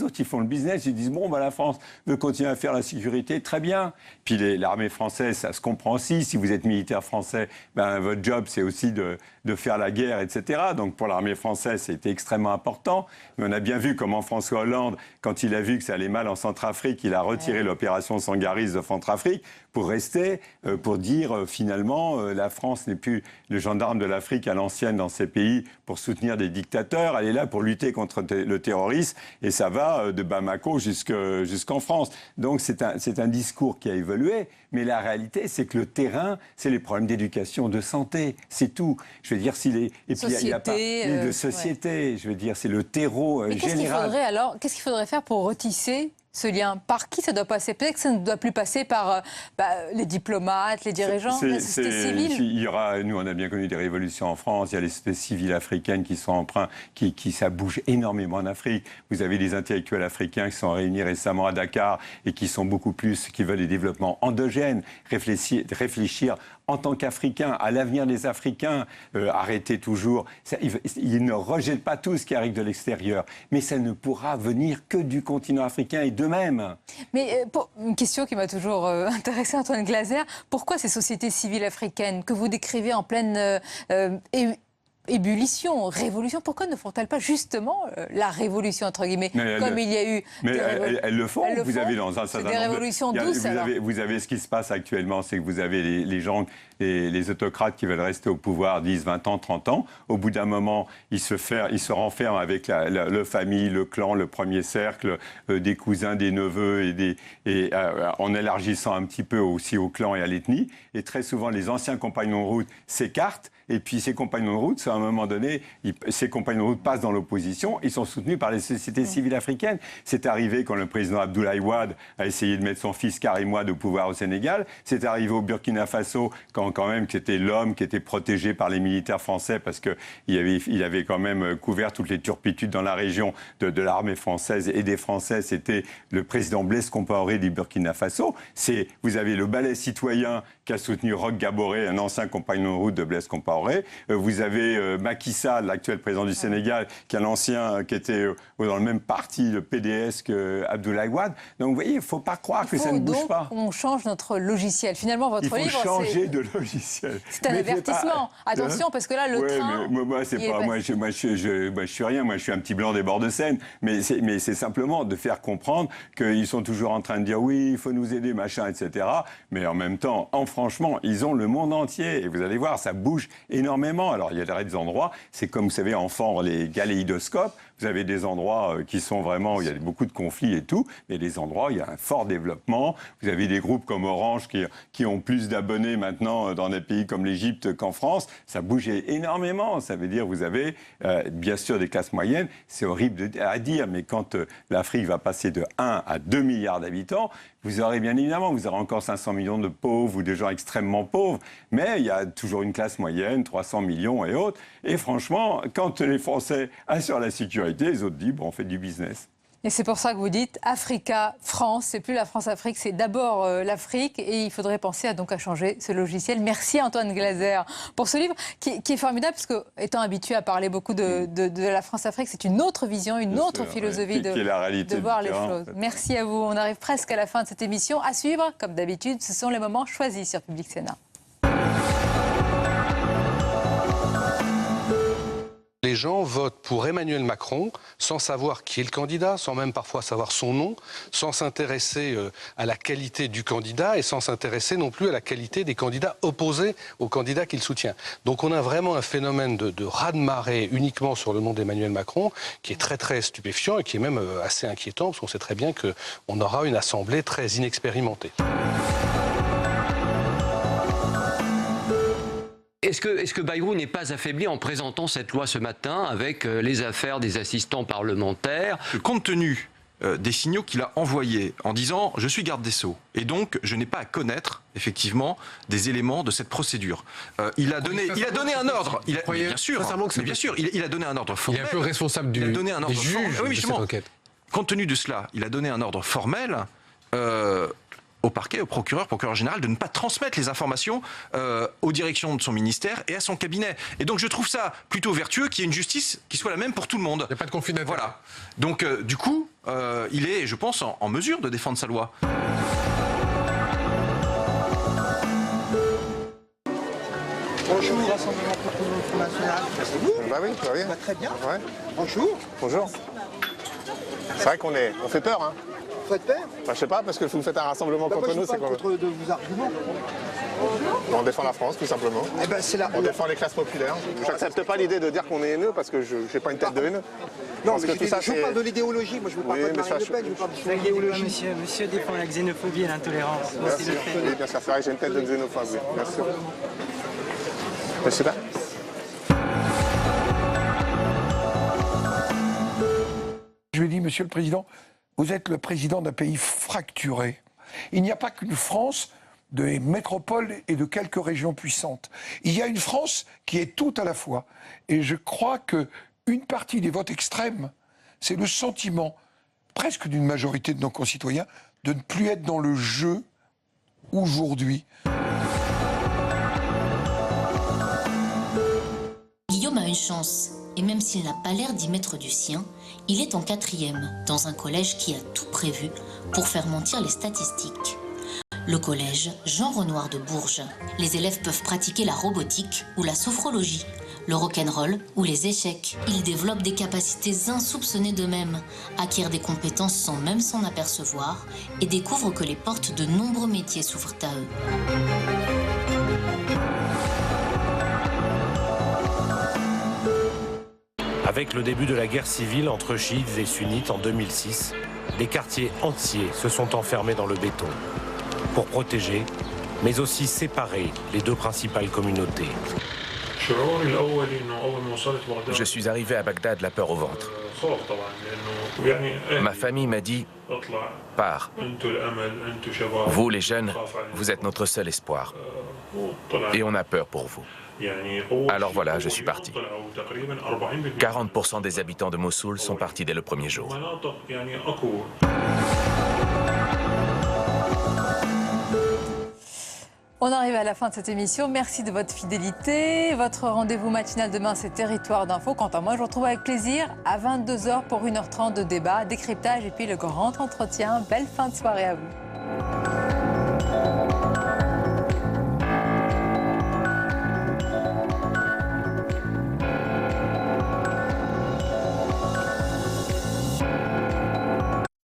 Speaker 6: disent, la France veut continuer à faire la sécurité, très bien. Puis l'armée française, ça se comprend aussi. Si vous êtes militaire français, votre job, c'est aussi de faire la guerre, etc. Donc pour l'armée française, c'était extrêmement important. Mais on a bien vu comment François Hollande, quand il a vu que ça allait mal en Centrafrique, il a retiré l'opération Sangaris de Centrafrique pour rester, pour dire finalement, la France n'est plus le gendarme de l'Afrique à l'ancienne dans ces pays pour soutenir des dictateurs. Elle est là pour lutter contre le terrorisme et ça va de Bamako jusqu'en France. Donc c'est un discours qui a évolué, mais la réalité, c'est que le terrain, c'est les problèmes d'éducation, de santé, c'est tout. Je veux dire, il n'y a pas de société. Je veux dire, c'est le terreau général.
Speaker 1: Qu'est-ce qu'il faudrait faire pour retisser ce lien? Par qui ça doit passer? Peut-être que ça ne doit plus passer par les diplomates, les dirigeants, la société civile.
Speaker 6: Nous, on a bien connu des révolutions en France. Il y a les sociétés civiles africaines qui sont empreintes, ça bouge énormément en Afrique. Vous avez des intellectuels africains qui sont réunis récemment à Dakar et qui sont beaucoup plus, qui veulent des développements endogènes, réfléchir en tant qu'Africains à l'avenir des Africains, arrêter toujours. Ils ne rejettent pas tout ce qui arrive de l'extérieur, mais ça ne pourra venir que du continent africain et d'eux-mêmes.
Speaker 1: Mais une question qui m'a toujours intéressée, Antoine Glaser, pourquoi ces sociétés civiles africaines que vous décrivez en pleine ébullition, révolution. Pourquoi ne font-elles pas justement la révolution, entre guillemets, comme il y a eu...
Speaker 6: Mais elles le font. Vous avez dans un certain
Speaker 1: nombre des révolutions douces.
Speaker 6: Vous avez ce qui se passe actuellement, c'est que vous avez les gens, les autocrates qui veulent rester au pouvoir 10, 20 ans, 30 ans. Au bout d'un moment, ils se renferment avec la famille, le clan, le premier cercle, des cousins, des neveux, en élargissant un petit peu aussi au clan et à l'ethnie. Et très souvent, les anciens compagnons de route s'écartent. Et puis ces compagnons de route, à un moment donné, ces compagnons de route passent dans l'opposition, ils sont soutenus par les sociétés civiles africaines. C'est arrivé quand le président Abdoulaye Wade a essayé de mettre son fils Karim Wade au pouvoir au Sénégal. C'est arrivé au Burkina Faso quand même c'était l'homme qui était protégé par les militaires français parce qu'il avait quand même couvert toutes les turpitudes dans la région de l'armée française et des Français. C'était le président Blaise Compaoré du Burkina Faso. Vous avez le ballet citoyen qui a soutenu Roch Gaboré, un ancien compagnon de route de Blaise Compaoré. Vous avez Macky Sall, l'actuel président du Sénégal, qui est un ancien qui était dans le même parti, le PDS, que Abdoulaye Wade. Donc vous voyez, il ne faut pas croire que ça ne bouge pas.
Speaker 1: On change notre logiciel. Finalement, votre livre,
Speaker 6: il faut changer de logiciel.
Speaker 1: C'est un avertissement. Attention, parce que là, le train...
Speaker 6: Moi, je suis rien. Moi, je suis un petit blanc des bords de Seine. Mais c'est simplement de faire comprendre qu'ils sont toujours en train de dire oui, il faut nous aider, machin, etc. Mais en même temps, franchement, ils ont le monde entier. Et vous allez voir, ça bouge énormément. Alors, il y a des endroits, c'est comme, vous savez, en fort, les galéidoscopes. Vous avez des endroits qui sont vraiment, où il y a beaucoup de conflits et tout, mais des endroits où il y a un fort développement. Vous avez des groupes comme Orange qui ont plus d'abonnés maintenant dans des pays comme l'Égypte qu'en France. Ça bouge énormément. Ça veut dire, vous avez bien sûr des classes moyennes. C'est horrible à dire, mais quand l'Afrique va passer de 1 à 2 milliards d'habitants, vous aurez bien évidemment, vous aurez encore 500 millions de pauvres ou de gens extrêmement pauvres, mais il y a toujours une classe moyenne, 300 millions et autres. Et franchement, quand les Français assurent la sécurité, les autres disent, bon, on fait du business.
Speaker 1: Et c'est pour ça que vous dites Africa, France, c'est plus la France-Afrique, c'est d'abord l'Afrique et il faudrait penser à changer ce logiciel. Merci Antoine Glaser pour ce livre qui est formidable parce que, étant habitué à parler beaucoup de la France-Afrique, c'est une autre vision, une autre philosophie de voir les choses. Merci à vous. On arrive presque à la fin de cette émission. À suivre, comme d'habitude, ce sont les moments choisis sur Public Sénat.
Speaker 8: Les gens votent pour Emmanuel Macron sans savoir qui est le candidat, sans même parfois savoir son nom, sans s'intéresser à la qualité du candidat et sans s'intéresser non plus à la qualité des candidats opposés au candidat qu'il soutient. Donc on a vraiment un phénomène de raz-de-marée uniquement sur le nom d'Emmanuel Macron qui est très très stupéfiant et qui est même assez inquiétant parce qu'on sait très bien qu'on aura une assemblée très inexpérimentée.
Speaker 22: Est-ce que Bayrou n'est pas affaibli en présentant cette loi ce matin avec les affaires des assistants parlementaires?
Speaker 23: Compte tenu des signaux qu'il a envoyés en disant « je suis garde des Sceaux » et donc je n'ai pas à connaître effectivement des éléments de cette procédure. Il a donné un ordre. Bien sûr, il a donné un ordre formel.
Speaker 8: Il est un peu responsable des juges de cette enquête.
Speaker 23: Compte tenu de cela, il a donné un ordre formel au parquet, au procureur général, de ne pas transmettre les informations aux directions de son ministère et à son cabinet. Et donc je trouve ça plutôt vertueux qu'il y ait une justice qui soit la même pour tout le monde.
Speaker 8: Il n'y a pas de conflit d'intérêt.
Speaker 23: Voilà. Donc du coup, il est, je pense, en mesure de défendre sa loi.
Speaker 24: Bonjour, Rassemblement pour le Front National. C'est vous?
Speaker 25: Bah oui, ça va bien.
Speaker 24: Très bien.
Speaker 25: Ouais.
Speaker 24: Bonjour.
Speaker 25: Bonjour. C'est vrai on fait peur, hein.
Speaker 24: Vous faites peur?
Speaker 25: Bah, je sais pas, parce que vous faites un rassemblement contre nous, c'est quoi?
Speaker 24: Contre de vos arguments.
Speaker 25: On défend la France, tout simplement.
Speaker 24: Eh ben,
Speaker 25: on défend les classes populaires. J'accepte pas l'idée de dire qu'on est haineux, parce que je n'ai pas une tête de haineux.
Speaker 24: Non, mais je parle de l'idéologie. Moi, je ne veux pas de Marine Le Pen, je veux parler de l'idéologie.
Speaker 26: Monsieur défend la xénophobie et l'intolérance.
Speaker 25: Bien sûr, oui, bien sûr. C'est vrai que j'ai une tête de xénophobe, oui, bien sûr. Monsieur Bach.
Speaker 27: Je lui ai dit, Monsieur le Président, vous êtes le président d'un pays fracturé. Il n'y a pas qu'une France de métropoles et de quelques régions puissantes. Il y a une France qui est tout à la fois. Et je crois qu'une partie des votes extrêmes, c'est le sentiment, presque d'une majorité de nos concitoyens, de ne plus être dans le jeu aujourd'hui.
Speaker 28: Guillaume a une chance. Et même s'il n'a pas l'air d'y mettre du sien, il est en 4e, dans un collège qui a tout prévu pour faire mentir les statistiques. Le collège Jean Renoir de Bourges. Les élèves peuvent pratiquer la robotique ou la sophrologie. le rock'n'roll ou les échecs. Ils développent des capacités insoupçonnées d'eux-mêmes, acquièrent des compétences sans même s'en apercevoir et découvrent que les portes de nombreux métiers s'ouvrent à eux.
Speaker 5: Avec le début de la guerre civile entre chiites et sunnites en 2006, des quartiers entiers se sont enfermés dans le béton pour protéger, mais aussi séparer les deux principales communautés.
Speaker 9: Je suis arrivé à Bagdad la peur au ventre. Ma famille m'a dit « Pars. Vous les jeunes, vous êtes notre seul espoir. Et on a peur pour vous. » Alors voilà, je suis parti. 40% des habitants de Mossoul sont partis dès le premier jour.
Speaker 1: On arrive à la fin de cette émission. Merci de votre fidélité. Votre rendez-vous matinal demain, c'est Territoire d'Info. Quant à moi, je vous retrouve avec plaisir à 22h pour 1h30 de débat, décryptage et puis le grand entretien. Belle fin de soirée à vous.